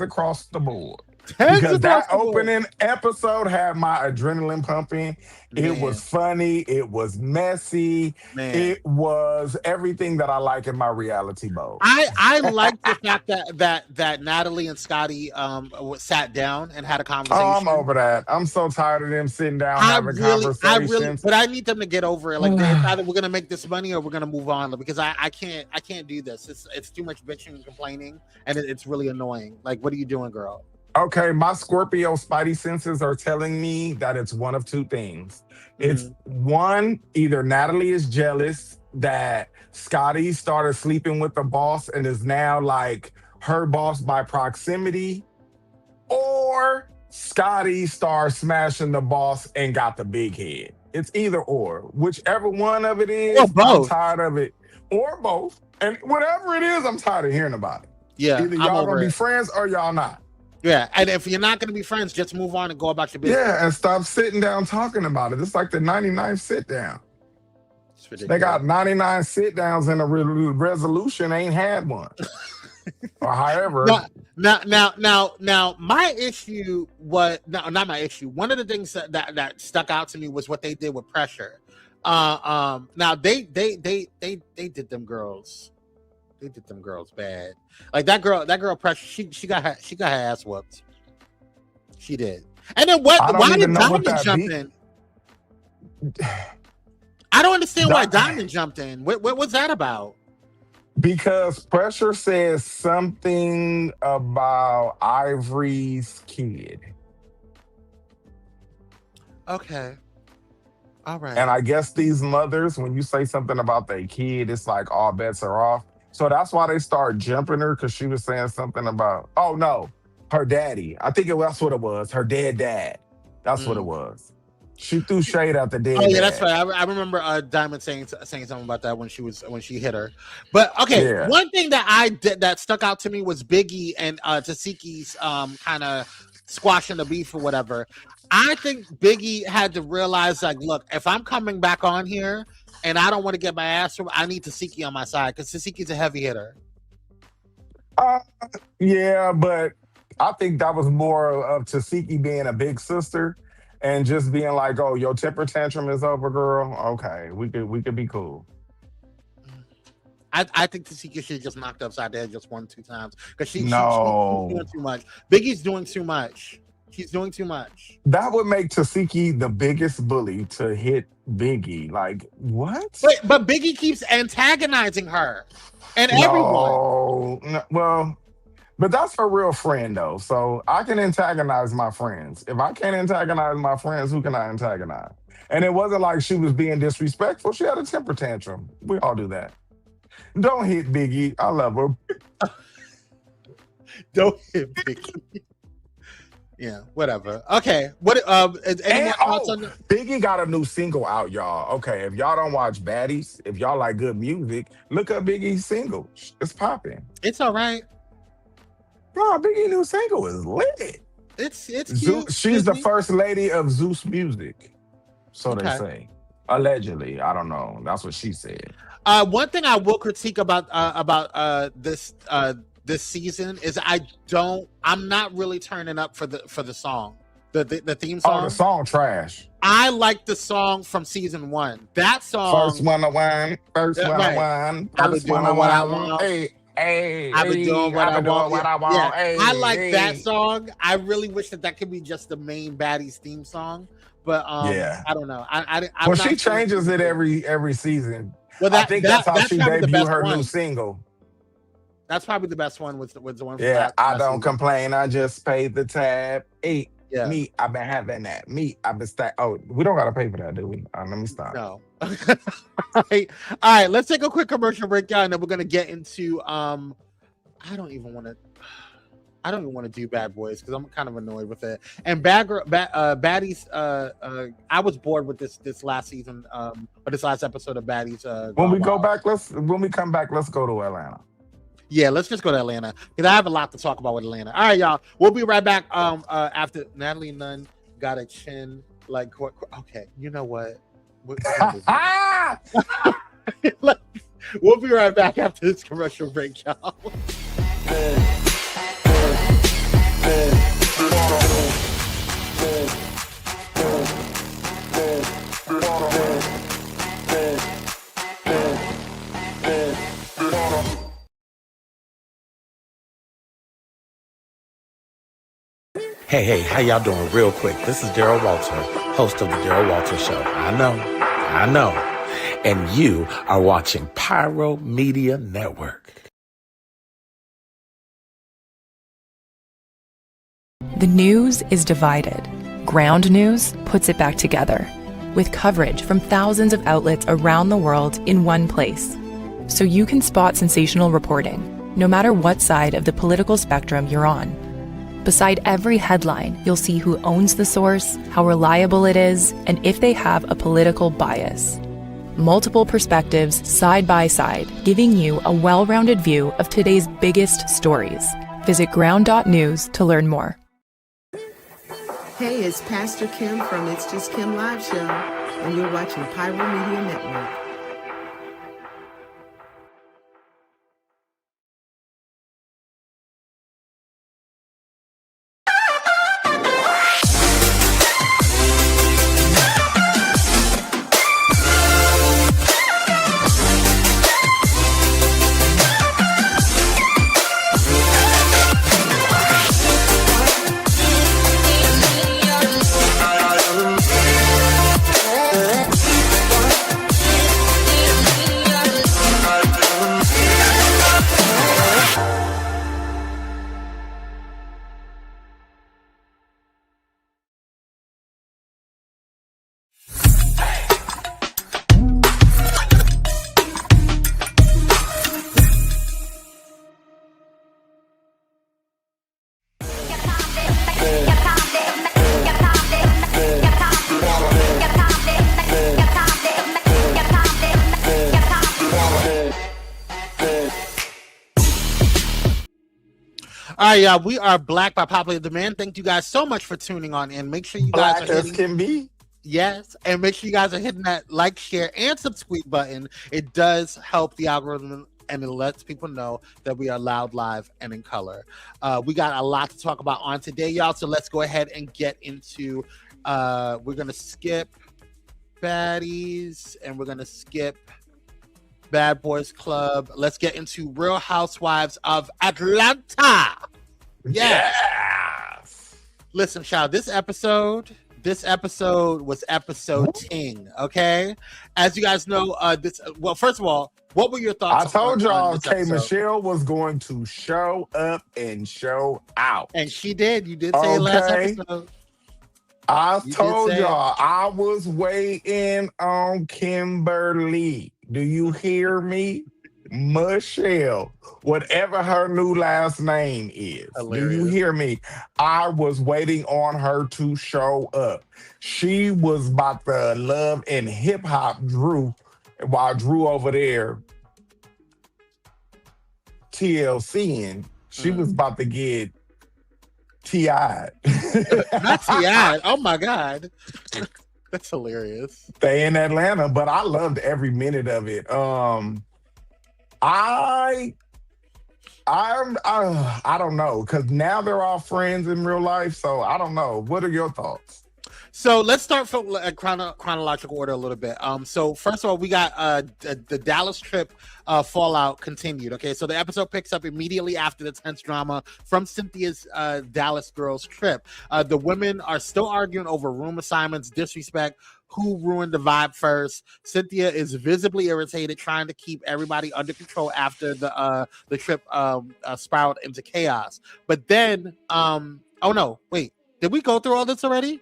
F: across the board.
C: Tens
F: because
C: across
F: that
C: the board.
F: opening episode had my adrenaline pumping. It was funny. It was messy.
C: Man.
F: It was everything that I like in my reality mode.
C: I like the fact that Natalie and Scotty sat down and had a conversation.
F: Oh, I'm over that. I'm so tired of them sitting down having conversations.
C: But I need them to get over it. Like, it's either we're gonna make this money or we're gonna move on, because I can't do this. It's too much bitching and complaining, and it's really annoying. Like, what are you doing, girl?
F: Okay, my Scorpio spidey senses are telling me that it's one of two things. It's one, either Natalie is jealous that Scotty started sleeping with the boss and is now like her boss by proximity, or Scotty started smashing the boss and got the big head. It's either or. Whichever one of it is,
C: or both.
F: I'm tired of it. Or both. And whatever it is, I'm tired of hearing about it.
C: Yeah,
F: either y'all gonna be friends or y'all not.
C: Yeah, and if you're not going to be friends, just move on and go about your business.
F: Yeah, and stop sitting down talking about it. It's like the 99th sit down. They got 99 sit downs and a resolution ain't had one. Or however.
C: Now, my issue was not my issue. One of the things that stuck out to me was what they did with Pressure. Now they did them girls. They did them girls bad. Like that girl Pressure, she got her ass whooped. She did. And then why did Diamond jump in? I don't understand why Diamond jumped in. What was that about?
F: Because Pressure says something about Ivory's kid.
C: Okay. All right.
F: And I guess these mothers, when you say something about their kid, it's like all bets are off. So that's why they start jumping her, because she was saying something about, oh no, her daddy. I think that's what it was. Her dead dad. That's what it was. She threw shade at the dead.
C: Oh yeah,
F: dad.
C: that's right. I remember Diamond saying something about that when she hit her. But okay, one thing that I did that stuck out to me was Biggie and Tasiki's kind of squashing the beef or whatever. I think Biggie had to realize, like, look, if I'm coming back on here and I don't want to get my ass, I need Tasiki on my side, because Tasiki's a heavy hitter.
F: Yeah, but I think that was more of Tasiki being a big sister and just being like, "Oh, your temper tantrum is over, girl. Okay, we could be cool."
C: I think Tasiki should just knocked upside the head just 1-2 times, because she's doing too much. Biggie's doing too much. She's doing too much.
F: That would make Tasiki the biggest bully to hit Biggie. Like, what?
C: But Biggie keeps antagonizing her and everyone.
F: No, well, but that's her real friend, though. So I can antagonize my friends. If I can't antagonize my friends, who can I antagonize? And it wasn't like she was being disrespectful. She had a temper tantrum. We all do that. Don't hit Biggie. I love her.
C: Don't hit Biggie. Yeah, whatever. Okay. What any more thoughts on that?
F: Biggie got a new single out, y'all. Okay, if y'all don't watch Baddies, if y'all like good music, look up Biggie's single. It's popping.
C: It's all right.
F: Bro, Biggie's new single is lit.
C: It's cute.
F: She's the first lady of Zeus Music. So they say. Allegedly. I don't know. That's what she said.
C: One thing I will critique about this season is I'm not really turning up for the song, the theme song.
F: Oh, the song trash.
C: I like the song from season 1. That song.
F: First one I won. First one I won. First one I won. Hey,
C: I've been doing what I want. Yeah,
F: hey,
C: I like that song. I really wish that could be just the main Baddies theme song, but I don't know.
F: Well, she changes it every season. Well, I think that's how she debuted her new single.
C: That's probably the best one. Was the one?
F: Yeah, I don't complain. I just paid the tab. Hey,
C: yeah.
F: Me, I've been having that. Me, I've been Oh, we don't gotta pay for that, do we? Let me stop.
C: No. All right. Let's take a quick commercial break, y'all, and then we're gonna get into. I don't even want to do Bad Boys because I'm kind of annoyed with it. And Baddies. I was bored with this last season. Or this last episode of Baddies.
F: When we come back, let's go to Atlanta.
C: Yeah, let's just go to Atlanta because I have a lot to talk about with Atlanta. All right, y'all. We'll be right back. After Natalie Nunn got a chin like. Okay, you know what? We'll be right back after this commercial break, y'all.
E: Hey, how y'all doing? Real quick, this is Daryl Walter, host of the Daryl Walter Show. I know. And you are watching Pyro Media Network.
G: The news is divided. Ground News puts it back together, with coverage from thousands of outlets around the world in one place. So you can spot sensational reporting, no matter what side of the political spectrum you're on. Beside every headline, you'll see who owns the source, how reliable it is, and if they have a political bias. Multiple perspectives side by side, giving you a well-rounded view of today's biggest stories. Visit ground.news to learn more.
A: Hey, it's Pastor Kim from It's Just Kim Live Show, and you're watching Pyro Media Network.
C: All right, y'all. We are Black by popular demand. Thank you guys so much for tuning on in. Make sure you guys
F: Black
C: are
F: as
C: hitting,
F: can be.
C: yes, and make sure you guys are hitting that like, share, and subscribe button. It does help the algorithm, and it lets people know that we are loud, live, and in color. We got a lot to talk about on today, y'all. So let's go ahead and get into. We're gonna skip Baddies, and we're gonna skip Bad Boys Club. Let's get into Real Housewives of Atlanta.
F: Yes.
C: Listen, child, this episode was episode 10, okay? As you guys know, first of all, what were your thoughts?
F: I told y'all
C: this
F: K.
C: episode?
F: Michelle was going to show up and show out.
C: And she did. You did say it last episode.
F: I
C: You
F: told
C: did say
F: y'all I was waiting on Kimberly. Do you hear me? Michelle, whatever her new last name is.
C: Hilarious.
F: Do you hear me? I was waiting on her to show up. She was about to love and hip hop Drew, while Drew over there TLCing. She was about to get T.I.
C: Not T.I. Oh my God. That's hilarious.
F: Stay in Atlanta, but I loved every minute of it. I don't know, because now they're all friends in real life, so I don't know. What are your thoughts?
C: So let's start from chronological order a little bit. So first of all, we got the Dallas trip fallout continued. Okay, so the episode picks up immediately after the tense drama from Cynthia's Dallas girls trip. The women are still arguing over room assignments, disrespect, who ruined the vibe first. Cynthia is visibly irritated, trying to keep everybody under control after the trip spiraled into chaos. But then, oh no, wait, did we go through all this already?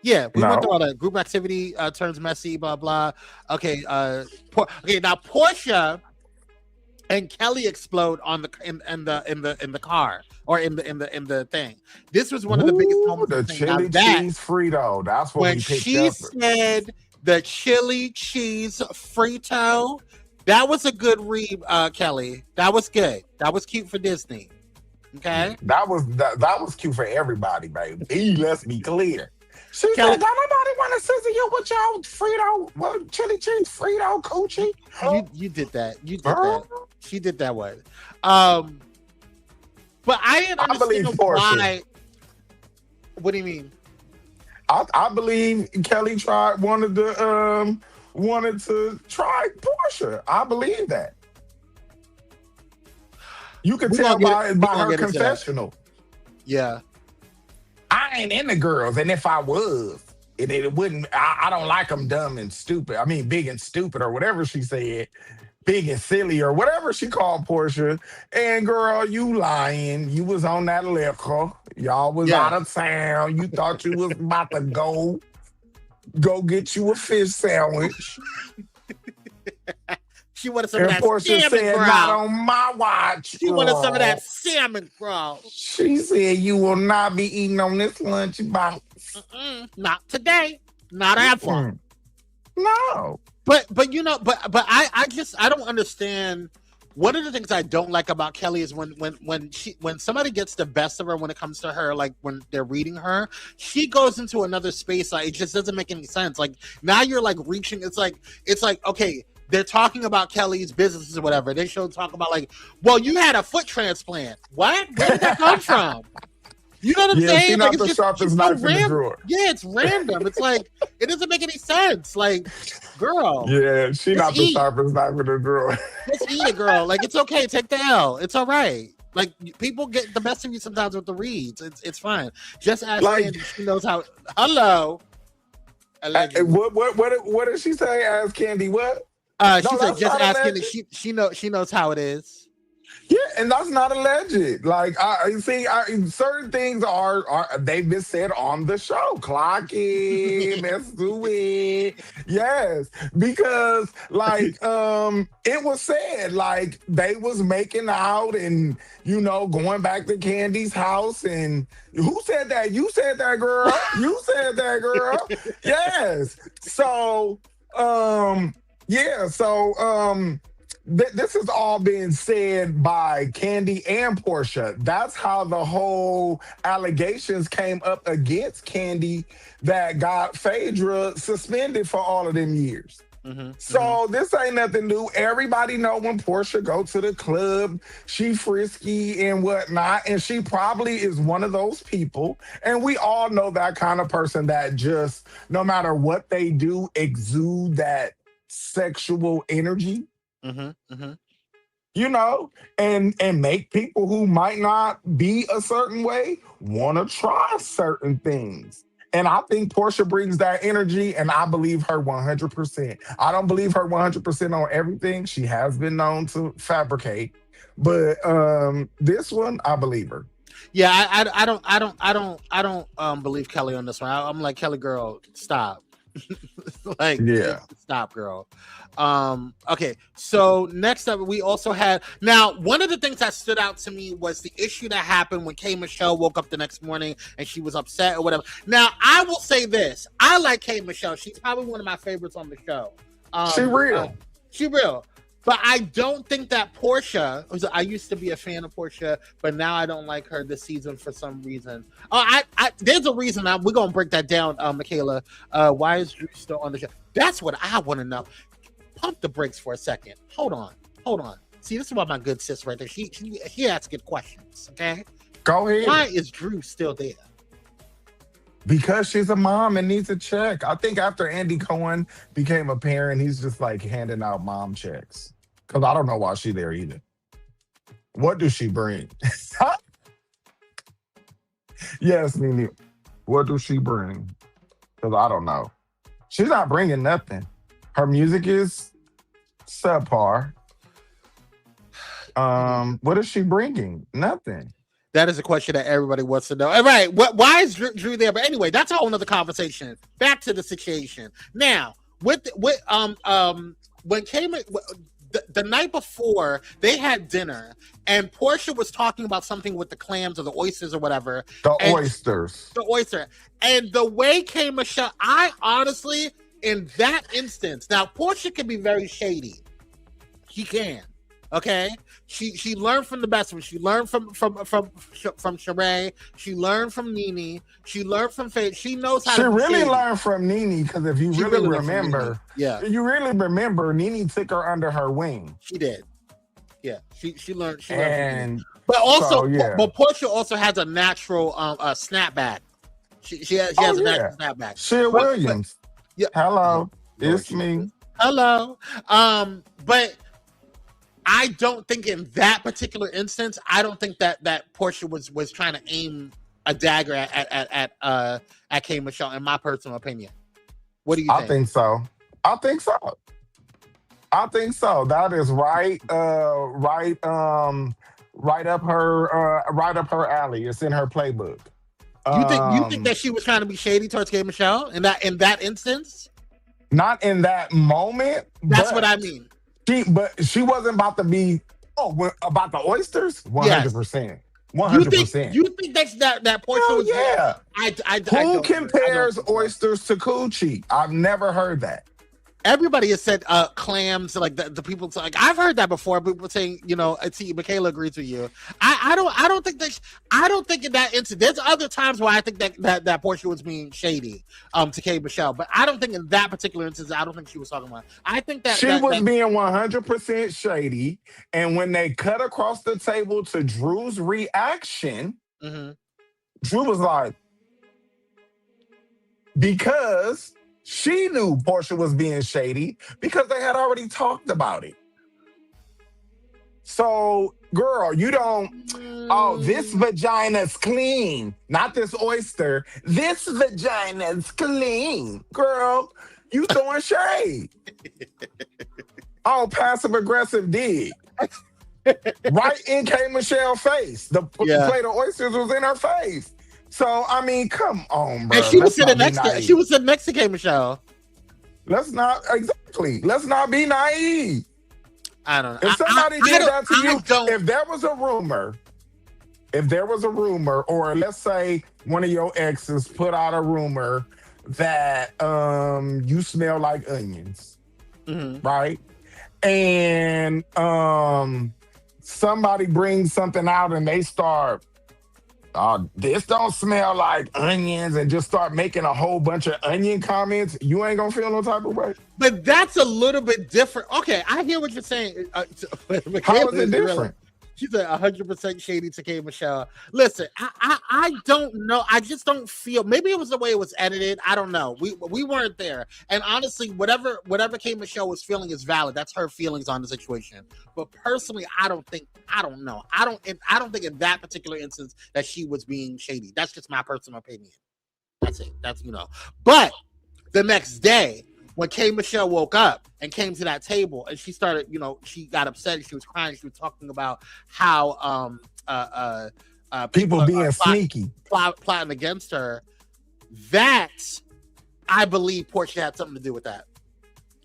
C: Yeah, we went through all that. Group activity turns messy, blah blah. Okay, now Portia and Kelly explode on in the car or in the thing. This was one of the biggest moments.
F: The chili cheese Frito. That's what
C: when
F: we picked
C: she
F: up.
C: said the chili cheese Frito. That was a good read, Kelly. That was good. That was cute for Disney. Okay,
F: that was cute for everybody, baby. Let's be clear. She
C: Kelly,
F: said, "Don't nobody want to scissor you with your Frito, chili cheese Frito coochie."
C: You did that. You did that. She did that one. But I didn't understand why. What do you mean?
F: I believe Kelly wanted to try Portia. I believe that. You could tell by her confessional.
C: Yeah.
F: I ain't into girls, and if I was, it wouldn't. I don't like them dumb and stupid. I mean, big and stupid, or whatever she said, big and silly, or whatever she called Portia. And girl, you lying. You was on that liquor. Y'all was out of town. You thought you was about to go get you a fish sandwich.
C: She wanted some of that
F: Portia
C: salmon,
F: said,
C: girl.
F: not on my watch.
C: She wanted some of that salmon, girl.
F: She said, you will not be eating on this lunchbox.
C: Not today. Not ever.
F: No.
C: But I don't understand. One of the things I don't like about Kelly is when somebody gets the best of her when it comes to her, like when they're reading her, she goes into another space. Like it just doesn't make any sense. Like now you're like reaching. It's like okay. They're talking about Kelly's businesses or whatever. They should talk about like, well, you had a foot transplant. What? Where did that come from? You know what I'm saying?
F: She's not the sharpest knife in the drawer.
C: Yeah, it's random. It's like it doesn't make any sense. Like, girl.
F: Yeah, she's not the sharpest knife in the drawer.
C: Just eat it, girl. Like it's okay. Take the L. It's all right. Like people get the best of you sometimes with the reads. It's fine. Just ask Candy. She knows how. Hello.
F: What did she say? Ask Candy what?
C: She said just ask Candy. She knows how it is.
F: Yeah, and that's not alleged. Like I see, certain things are they've been said on the show. Clock it, let's do it. Yes, because like it was said like they was making out and going back to Candy's house. And who said that? You said that, girl. You said that, girl. Yes. So this has all been said by Candy and Portia. That's how the whole allegations came up against Candy that got Phaedra suspended for all of them years. So this ain't nothing new. Everybody know when Portia go to the club, she frisky and whatnot, and she probably is one of those people. And we all know that kind of person that just, no matter what they do, exude that sexual energy. And make people who might not be a certain way want to try certain things. And I think Portia brings that energy, and I believe her 100%. I don't believe her 100% on everything. She has been known to fabricate, but this one, I believe her.
C: Yeah, I don't believe Kelly on this one. I'm like, Kelly, girl, stop. Stop, girl. Okay, so next up we also had, now one of the things that stood out to me was the issue that happened when K Michelle woke up the next morning and she was upset or whatever. Now I will say this, I like K Michelle. She's probably one of my favorites on the show. She real. But I don't think that Portia, I used to be a fan of Portia, but now I don't like her this season for some reason. There's a reason. We're going to break that down, Michaela. Why is Drew still on the show? That's what I want to know. Pump the brakes for a second. Hold on. See, this is why my good sis right there. She asks good questions, okay?
F: Go ahead.
C: Why is Drew still there?
F: Because she's a mom and needs a check. I think after Andy Cohen became a parent, he's just like handing out mom checks. Because I don't know why she's there either. What does she bring? Yes, Nene. What does she bring? Because I don't know. She's not bringing nothing. Her music is subpar. What is she bringing? Nothing.
C: That is a question that everybody wants to know. All right, why is Drew there? But anyway, that's a whole nother conversation. Back to the situation. Now, when the night before, they had dinner, and Portia was talking about something with the clams or the oysters or whatever.
F: The oyster. And the way K Michelle, I honestly, in that instance, now Portia can be very shady. She can. Okay, she learned from the best one. She learned from Sheree. She learned from Nene. She learned from Faith. She knows how. She
C: to
F: really learned from Nene, because if you really remember, Nene took her under her wing.
C: She did. Yeah, she learned. She learned
F: and
C: from but also, but Portia also has a natural snapback. She has a natural snapback.
F: Cher Williams. Hello, it's me.
C: Hello, but. I don't think in that particular instance, I don't think that Portia was trying to aim a dagger at K Michelle, in my personal opinion. What do you think?
F: I think so. I think so. I think so. That is right right up her alley. It's in her playbook.
C: You think that she was trying to be shady towards K Michelle in that instance?
F: Not in that moment.
C: That's what I mean.
F: She wasn't about to be about the oysters? 100%. 100%.
C: You think that portion was
F: yeah. Who compares oysters to coochie? I've never heard that.
C: Everybody has said clams, like the people like I've heard that before. People saying, I see Michaela agrees with you. I don't think in that instance. There's other times where I think that portion was being shady to K Michelle, but I don't think in that particular instance. I don't think she was talking about. I think that
F: she was being 100% shady, and when they cut across the table to Drew's reaction, Drew was like, because she knew Portia was being shady because they had already talked about it. So, girl, you don't, this vagina's clean. Not this oyster. This vagina's clean. Girl, you throwing shade. Passive aggressive dig. Right in K Michelle's face. The plate of oysters was in her face. So, I mean, come on, bro.
C: And she was sitting next to K Michelle.
F: Let's not be naive.
C: I don't know.
F: If somebody did that to you, if there was a rumor, or let's say one of your exes put out a rumor that you smell like onions, right? And somebody brings something out and they start, this don't smell like onions, and just start making a whole bunch of onion comments, you ain't gonna feel no type of way.
C: But that's a little bit different. Okay, I hear what you're saying.
F: How is it different?
C: She's 100% shady to K Michelle. Listen, I don't know. I just don't feel. Maybe it was the way it was edited. I don't know. We weren't there. And honestly, whatever K Michelle was feeling is valid. That's her feelings on the situation. But personally, I don't know. I don't think in that particular instance that she was being shady. That's just my personal opinion. That's it. But the next day, when K Michelle woke up and came to that table and she started, she got upset. She was crying. She was talking about how
F: people being sneaky,
C: plotting against her. That, I believe Portia had something to do with that.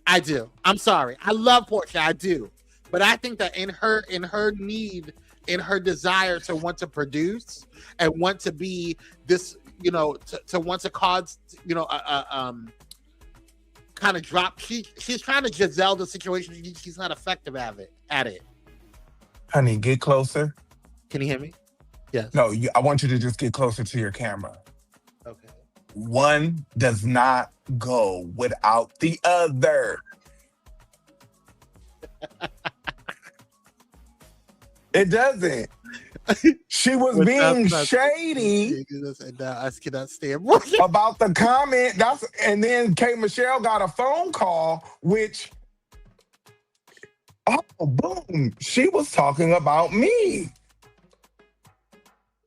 C: I do. I'm sorry. I love Portia. I do. But I think that in her need, in her desire to want to produce and want to be this, to want to cause, kind of drop. She's trying to Giselle the situation. She's not effective at it.
F: Honey, get closer.
C: Can you hear me? Yes.
F: No, I want you to just get closer to your camera.
C: Okay.
F: One does not go without the other. It doesn't. She was being shady
C: I cannot stand
F: about the comment. And then K Michelle got a phone call, which, boom, she was talking about me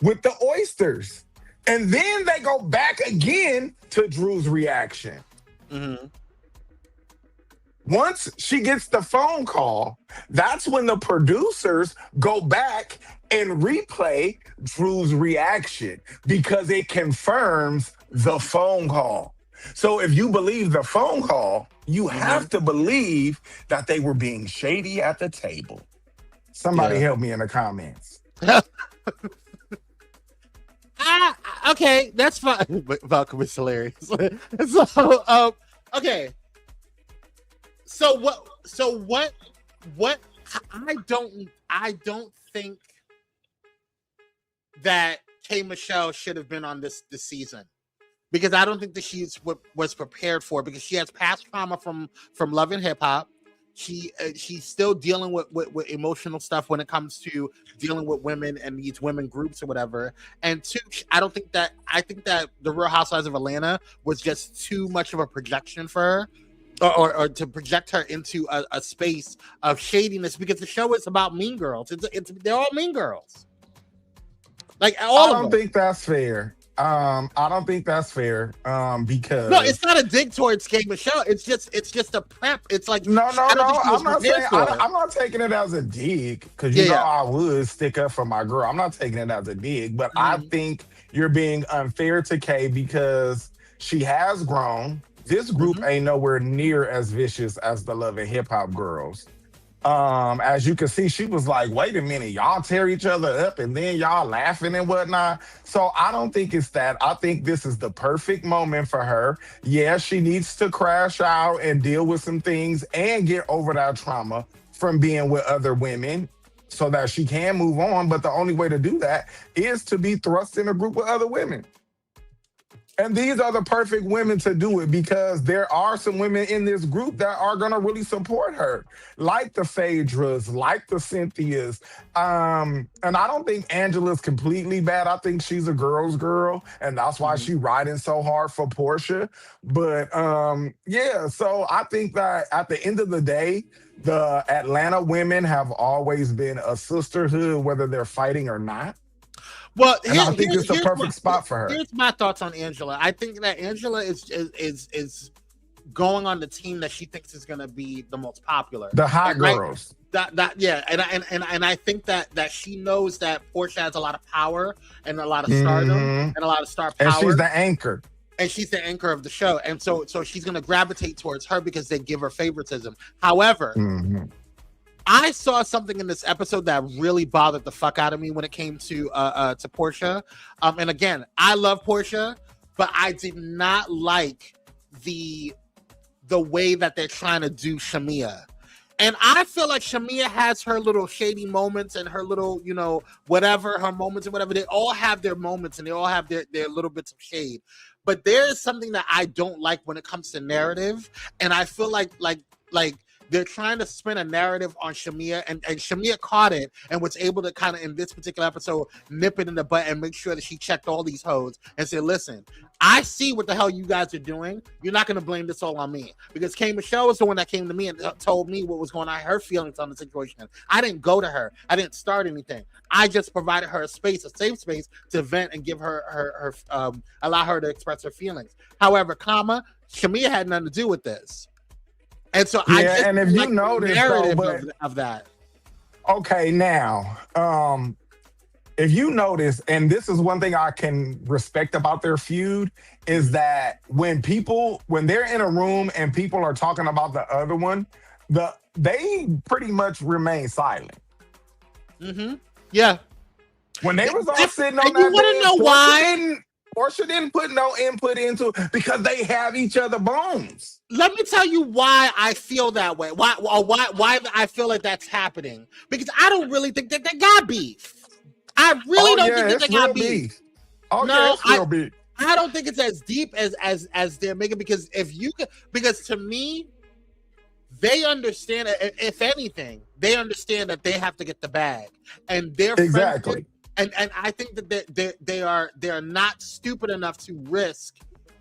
F: with the oysters. And then they go back again to Drew's reaction. Once she gets the phone call, that's when the producers go back and replay Drew's reaction because it confirms the phone call. So if you believe the phone call, you have to believe that they were being shady at the table. Somebody help me in the comments.
C: Okay, that's fine. Malcolm is hilarious. So, okay. So what? I don't think that K Michelle should have been on this season, because I don't think that she's was prepared for it, because she has past trauma from Love and Hip Hop. She's still dealing with emotional stuff when it comes to dealing with women and these women groups or whatever. And two, I think that the Real Housewives of Atlanta was just too much of a projection for her. Or to project her into a space of shadiness, because the show is about mean girls. They're all mean girls. Like
F: I
C: all of
F: don't
C: them.
F: think that's fair. I don't think that's fair. Because
C: No, it's not a dig towards K Michelle. It's just a prep. It's like
F: no.
C: I don't think she was
F: I'm not
C: prepared
F: saying
C: for it.
F: I'm not taking it as a dig because
C: Yeah, yeah.
F: I would stick up for my girl. I'm not taking it as a dig, but I
C: Mhm.
F: think you're being unfair to Kay because she has grown. This group
C: Mhm.
F: ain't nowhere near as vicious as the Love and Hip Hop girls. As you can see, she was like, wait a minute, y'all tear each other up and then y'all laughing and whatnot. So I don't think it's that. I think this is the perfect moment for her. Yeah, she needs to crash out and deal with some things and get over that trauma from being with other women so that she can move on. But the only way to do that is to be thrust in a group with other women. And these are the perfect women to do it because there are some women in this group that are going to really support her, like the Phaedras, like the Cynthias. And I don't think Angela's completely bad. I think she's a girl's girl, and that's why she's riding so hard for Portia. But yeah, so I think that at the end of the day, the Atlanta women have always been a sisterhood, whether they're fighting or not.
C: Well,
F: And I think it's the perfect spot for her.
C: Here's my thoughts on Angela. I think that Angela is going on the team that she thinks is going to be the most popular,
F: The hot
C: right?
F: girls.
C: Yeah, and I think that she knows that Portia has a lot of power and a lot of stardom and a lot of star power,
F: And she's the anchor.
C: and she's the anchor of the show, and so she's going to gravitate towards her because they give her favoritism. However, I saw something in this episode that really bothered the fuck out of me when it came to Portia. And again, I love Portia, but I did not like the way that they're trying to do Shamia. And I feel like Shamia has her little shady moments and her little, whatever, her moments and whatever. They all have their moments and they all have their little bits of shade. But there is something that I don't like when it comes to narrative. And I feel like they're trying to spin a narrative on Shamia, and Shamia caught it and was able to kind of, in this particular episode, nip it in the butt and make sure that she checked all these hoes and said, listen, I see what the hell you guys are doing. You're not going to blame this all on me. Because K Michelle was the one that came to me and told me what was going on, her feelings on the situation. I didn't go to her. I didn't start anything. I just provided her a space, a safe space to vent and give her allow her to express her feelings. However, Shamia had nothing to do with this. And so
F: and if you notice
C: of that.
F: Okay, now, if you notice, and this is one thing I can respect about their feud, is that when they're in a room and people are talking about the other one, they pretty much remain silent.
C: Mm-hmm. Yeah.
F: When they was all sitting on
C: and
F: that,
C: you want to know why?
F: Portia didn't put no input into it because they have each other bones.
C: Let me tell you why I feel that way. Why I feel like that's happening. Because I don't really think that they got beef. I really don't think that they got beef.
F: Oh, no, yeah, it's real beef.
C: I don't think it's as deep as they're making, because because to me, they understand, if anything, they understand that they have to get the bag. And they're
F: exactly.
C: And I think that they are not stupid enough to risk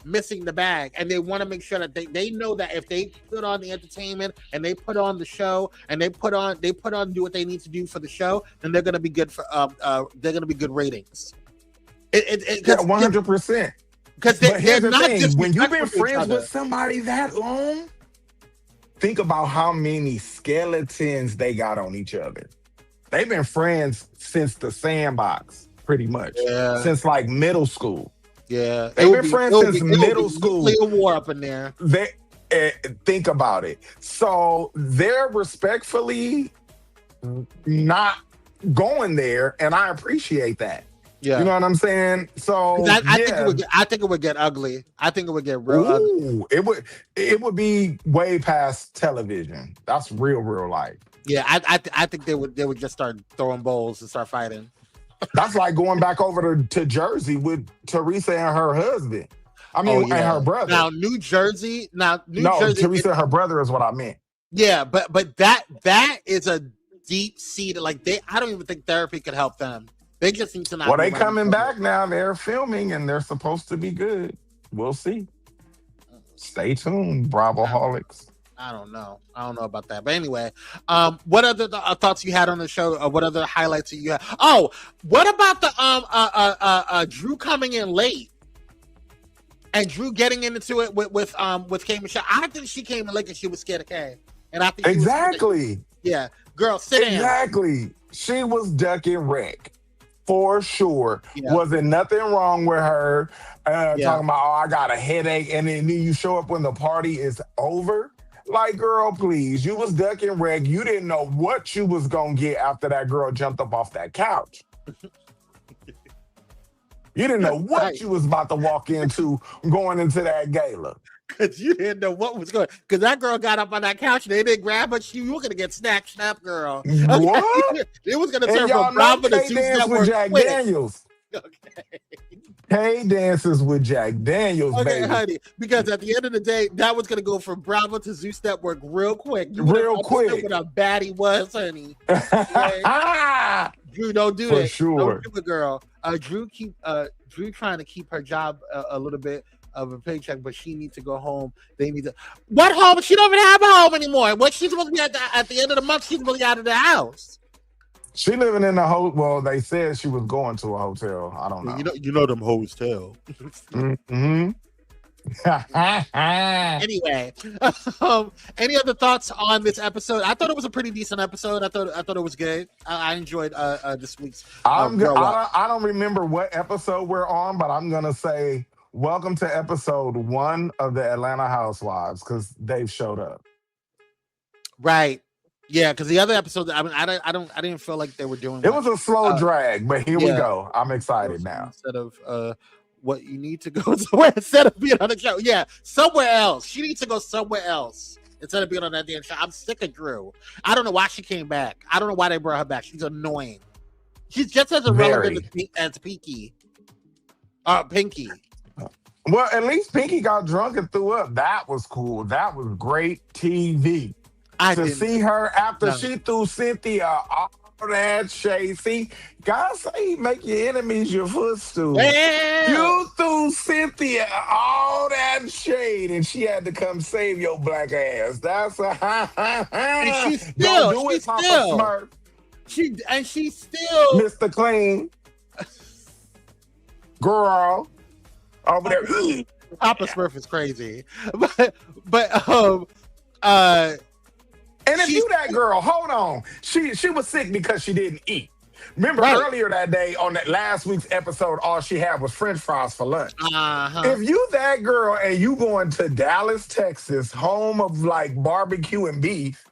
C: missing the bag, and they want to make sure that they know that if they put on the entertainment and they put on the show and they put on do what they need to do for the show, then they're going to be good for they're going to be good ratings.
F: 100%.
C: Because they're not just
F: when you've been friends with somebody that long, think about how many skeletons they got on each other. They've been friends since the sandbox, pretty much.
C: Yeah.
F: Since like middle school.
C: Yeah.
F: They've been friends since middle school.
C: Nuclear war up in there.
F: Think about it. So they're respectfully not going there, and I appreciate that.
C: Yeah.
F: You know what I'm saying? So
C: I think it would get ugly. I think it would get real ugly.
F: It would be way past television. That's real life.
C: Yeah, I think they would just start throwing bowls and start fighting.
F: That's like going back over to Jersey with Teresa and her husband. And her brother.
C: Now New Jersey.
F: Teresa and her brother is what I meant.
C: Yeah, but that is a deep seated. I don't even think therapy could help them. They just need to not.
F: Well, they coming back now. They're filming and they're supposed to be good. We'll see. Stay tuned, Bravoholics.
C: I don't know. I don't know about that. But anyway, what other thoughts you had on the show? Or what other highlights you had? Oh, what about the Drew coming in late and Drew getting into it with K Michelle? I think she came in late because she was scared of K, and I think
F: exactly.
C: Yeah, girl, sit down.
F: Exactly. She was ducking wreck. For sure.
C: Yeah.
F: Wasn't nothing wrong with her. Talking about, oh, I got a headache. And then you show up when the party is over. Like, girl, please. You was ducking wreck. You didn't know what you was going to get after that girl jumped up off that couch. You didn't know what you was about to walk into going into that gala.
C: Because you didn't know what was going. Because that girl got up on that couch, and they didn't grab her. You were gonna get snatched up, girl. Okay?
F: What?
C: It was gonna turn from Bravo to Zeus Network.
F: With Jack Daniels.
C: Okay.
F: K dances with Jack Daniels,
C: okay,
F: baby.
C: honey. Because at the end of the day, that was gonna go from Bravo to Zeus Network real quick.
F: Real quick.
C: What a baddie was, honey. Okay? Drew, don't do that.
F: For sure.
C: Don't do it, girl. Drew trying to keep her job a little bit of a paycheck, but she needs to go home. They need to. What home? She don't even have a home anymore. What she's supposed to be at the end of the month? She's supposed to be out of the house.
F: She living in a hotel. Well, they said she was going to a hotel. I don't know.
C: You know them hoes tell.
F: Mm-hmm.
C: Anyway, any other thoughts on this episode? I thought it was a pretty decent episode. I thought it was good. I enjoyed this week's.
F: I don't remember what episode we're on, but I'm gonna say welcome to episode 1 of the Atlanta Housewives because they've showed up.
C: Right. Yeah, because the other episode, I didn't feel like they were doing.
F: It was a slow drag, but here we go. I'm excited now.
C: Instead of what you need to go somewhere instead of being on the show. Yeah, somewhere else. She needs to go somewhere else instead of being on that damn show. I'm sick of Drew. I don't know why she came back. I don't know why they brought her back. She's annoying. She's just as irrelevant as Pinky. Pinky.
F: Well, at least Pinky got drunk and threw up. That was cool. That was great TV. To see her after she threw Cynthia all that shade. See, God say make your enemies your footstool.
C: Damn.
F: You threw Cynthia all that shade and she had to come save your black ass. That's
C: and she's still,
F: don't do it, Papa Smurf.
C: She's still
F: Mr. Clean. Girl. Over there.
C: Papa Smurf is crazy. But
F: and if you that girl, hold on. She was sick because she didn't eat. Remember earlier that day on that last week's episode, all she had was French fries for lunch. If you that girl and you going to Dallas, Texas, home of like barbecue and beef,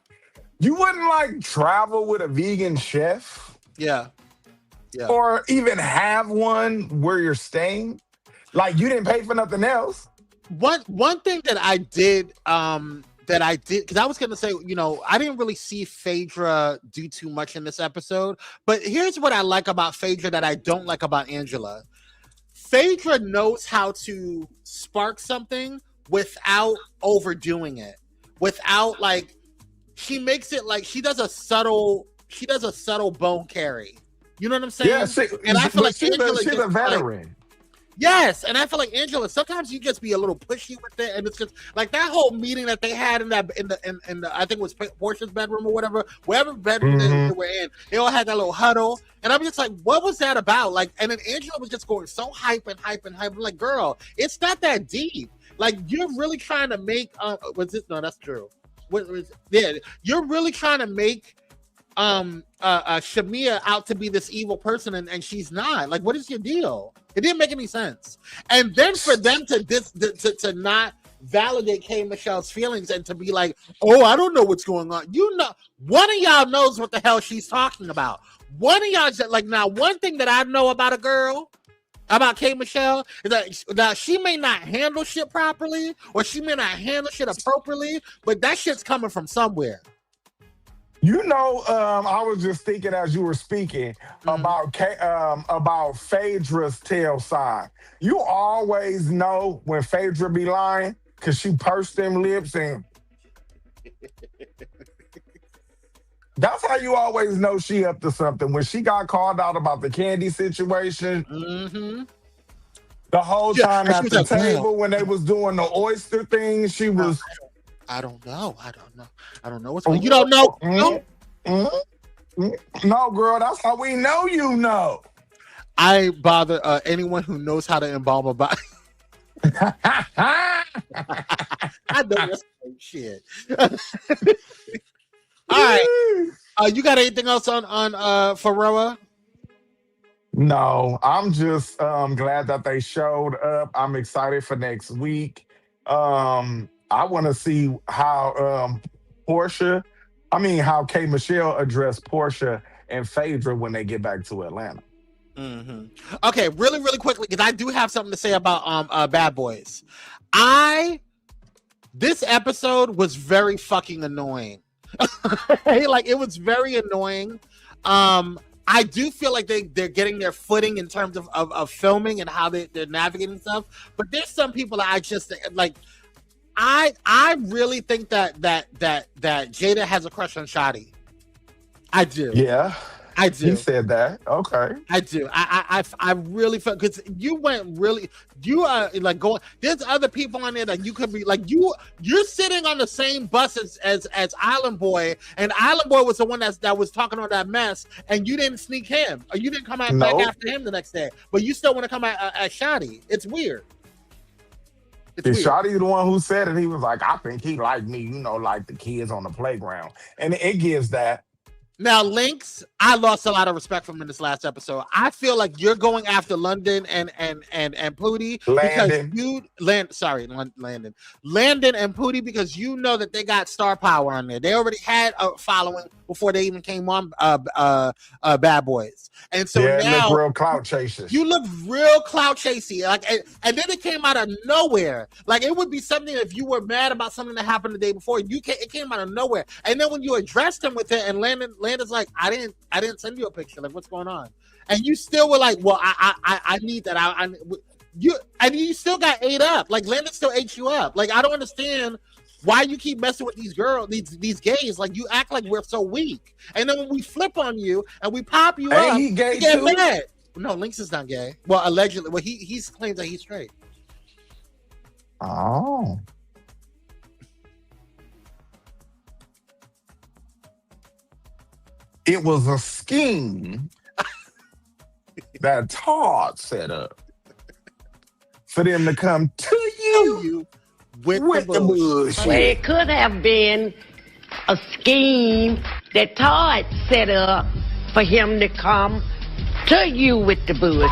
F: you wouldn't like travel with a vegan chef?
C: Yeah.
F: Or even have one where you're staying? Like you didn't pay for nothing else.
C: One thing that I did, because I was going to say, I didn't really see Phaedra do too much in this episode, but here's what I like about Phaedra that I don't like about Angela. Phaedra knows how to spark something without overdoing it, without she makes it like she does a subtle bone carry. You know what I'm saying?
F: Yeah,
C: and I feel like
F: she's a veteran.
C: Yes, and I feel like Angela. Sometimes you just be a little pushy with it, and it's just like that whole meeting that they had in the I think it was Portia's bedroom or wherever bedroom they were in. They all had that little huddle, and I'm just like, what was that about? Like, and then Angela was just going so hype. I'm like, girl, it's not that deep. Like, you're really trying to make. Was this? No, that's true. You're really trying to make Shamia out to be this evil person, and she's not. Like, what is your deal? It didn't make any sense. And then for them to not validate K Michelle's feelings and to be like, oh, I don't know what's going on. One of y'all knows what the hell she's talking about. One of y'all, now, one thing that I know about a girl, about K Michelle, is that she may not handle shit properly, or she may not handle shit appropriately, but that shit's coming from somewhere.
F: I was just thinking as you were speaking about Phaedra's tail sign. You always know when Phaedra be lying because she pursed them lips and that's how you always know she up to something. When she got called out about the candy situation, the whole time at the table when they was doing the oyster thing, she was
C: I don't know. I don't know what's going. You don't know. No?
F: No, girl, that's how we know you know.
C: I bother anyone who knows how to embalm a body. I know that's shit. All right. You got anything else on Pharoah?
F: No, I'm just glad that they showed up. I'm excited for next week. I want to see how how K Michelle addressed Portia and Phaedra when they get back to Atlanta.
C: Mm-hmm. Okay, really, really quickly, because I do have something to say about Bad Boys. This episode was very fucking annoying. Like, it was very annoying. I do feel like they're getting their footing in terms of filming and how they're navigating stuff. But there's some people that I just like. I really think that Jada has a crush on Shadi. I do.
F: Yeah.
C: I do.
F: You said that. Okay.
C: I do. I really felt, because you went really, you are like going, there's other people on there that you could be like, you're sitting on the same bus as Island Boy, and Island Boy was the one that was talking all that mess, and you didn't sneak him, or you didn't come out back after him the next day, but you still want to come out at Shadi. It's weird.
F: Is Shadi the one who said it? He was like, I think he liked me, like the kids on the playground. And it gives that.
C: Now, Lynx, I lost a lot of respect from him in this last episode. I feel like you're going after London and Pootie
F: Landon.
C: because Landon and Pootie, because you know that they got star power on there. They already had a following before they even came on Bad Boys, and so now
F: look real clout chasers.
C: You look real clout chasey, like, and then it came out of nowhere. Like, it would be something if you were mad about something that happened the day before. It came out of nowhere, and then when you addressed him with it, and Landon's like, I didn't send you a picture. Like, what's going on? And you still were like, well, I need that. You still got ate up. Like, Landon still ate you up. Like, I don't understand why you keep messing with these girls, these gays. Like, you act like we're so weak, and then when we flip on you and we pop you up,
F: he gay
C: you get
F: too?
C: mad. No, Lynx is not gay. Well, allegedly. Well, he claims that he's straight.
F: Oh. It was a scheme that Todd set up for them to come to you
C: with the bullshit.
H: Well, it could have been a scheme that Todd set up for him to come to you with the bullshit.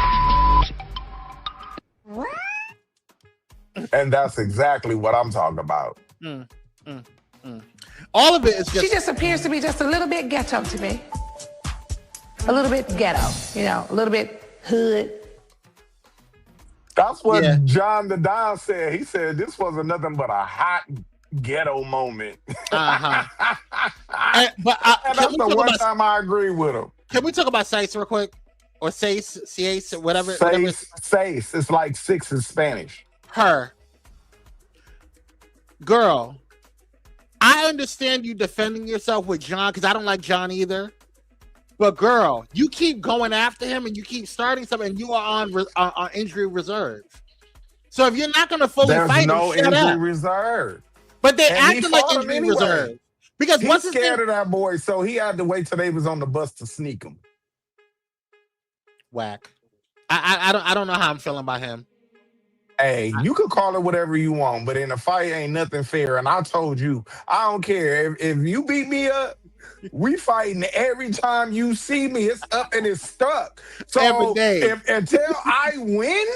F: And that's exactly what I'm talking about.
C: All of it is just...
D: She just appears to be just a little bit ghetto to me. A little bit ghetto, a little bit hood.
F: That's what John the Don said. He said this wasn't nothing but a hot ghetto moment.
C: Uh-huh.
F: And that's the one time I agree with him.
C: Can we talk about Sace real quick? Or Sace, whatever.
F: Sace. It's like six in Spanish.
C: Her. Girl, I understand you defending yourself with John, because I don't like John either. But girl, you keep going after him and you keep starting something, and you are on injury reserve. So if you're not going to fully fight him, shut
F: injury
C: up.
F: Reserve.
C: But they acting like injury reserve. Because
F: he's scared of that boy, so he had to wait till they was on the bus to sneak him.
C: Whack. I don't know how I'm feeling about him.
F: Hey, you could call it whatever you want, but in a fight ain't nothing fair. And I told you, I don't care. If you beat me up, we fighting every time you see me. It's up and it's stuck. So
C: every day.
F: Until I win,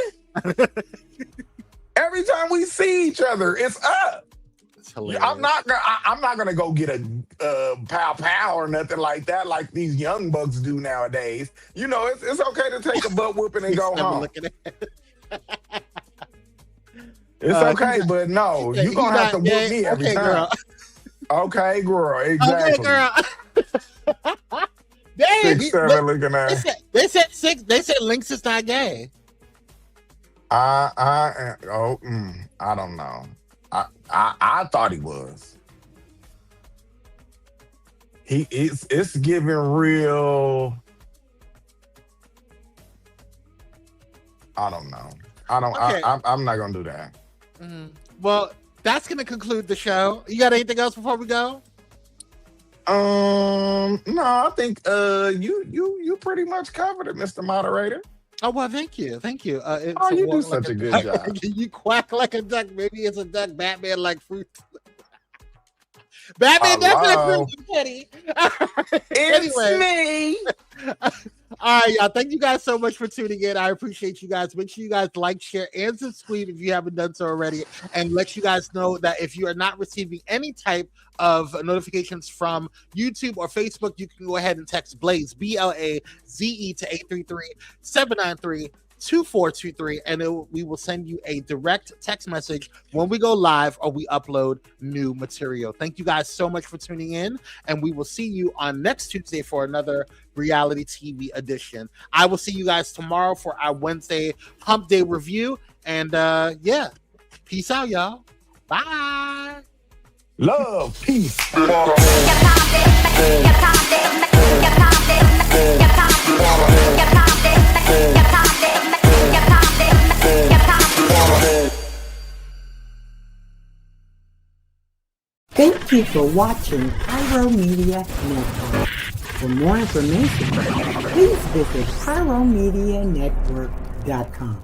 F: every time we see each other, it's up.
C: It's hilarious.
F: I'm not gonna go get a pow or nothing like that, like these young bucks do nowadays. It's okay to take a butt whooping and go home. It's okay, but no, you're going to have to whoop me every time. Girl. Okay, girl. Exactly.
C: Okay, girl.
F: 6'7" looking at.
C: They said Lynx is not gay.
F: I don't know. I thought he was. It's giving real. I don't know. I'm not gonna do that.
C: Mm-hmm. Well, that's gonna conclude the show. You got anything else before we go?
F: No, I think you pretty much covered it, Mr. Moderator.
C: Oh well, thank you.
F: Oh, you do such a good job.
C: You quack like a duck. Maybe it's a duck. Batman like fruit. Batman definitely fruit kitty.
F: It's me.
C: All right, y'all. Thank you guys so much for tuning in. I appreciate you guys. Make sure you guys like, share, and subscribe if you haven't done so already. And let you guys know that if you are not receiving any type of notifications from YouTube or Facebook, you can go ahead and text Blaze, BLAZE, to 833-793-2423, and we will send you a direct text message when we go live or we upload new material. Thank you guys so much for tuning in, and we will see you on next Tuesday for another reality TV edition. I will see you guys tomorrow for our Wednesday Hump Day review, and yeah, peace out, y'all. Bye.
F: Love, peace.
A: Thank you for watching Pyro Media Network. For more information, please visit pyromedianetwork.com.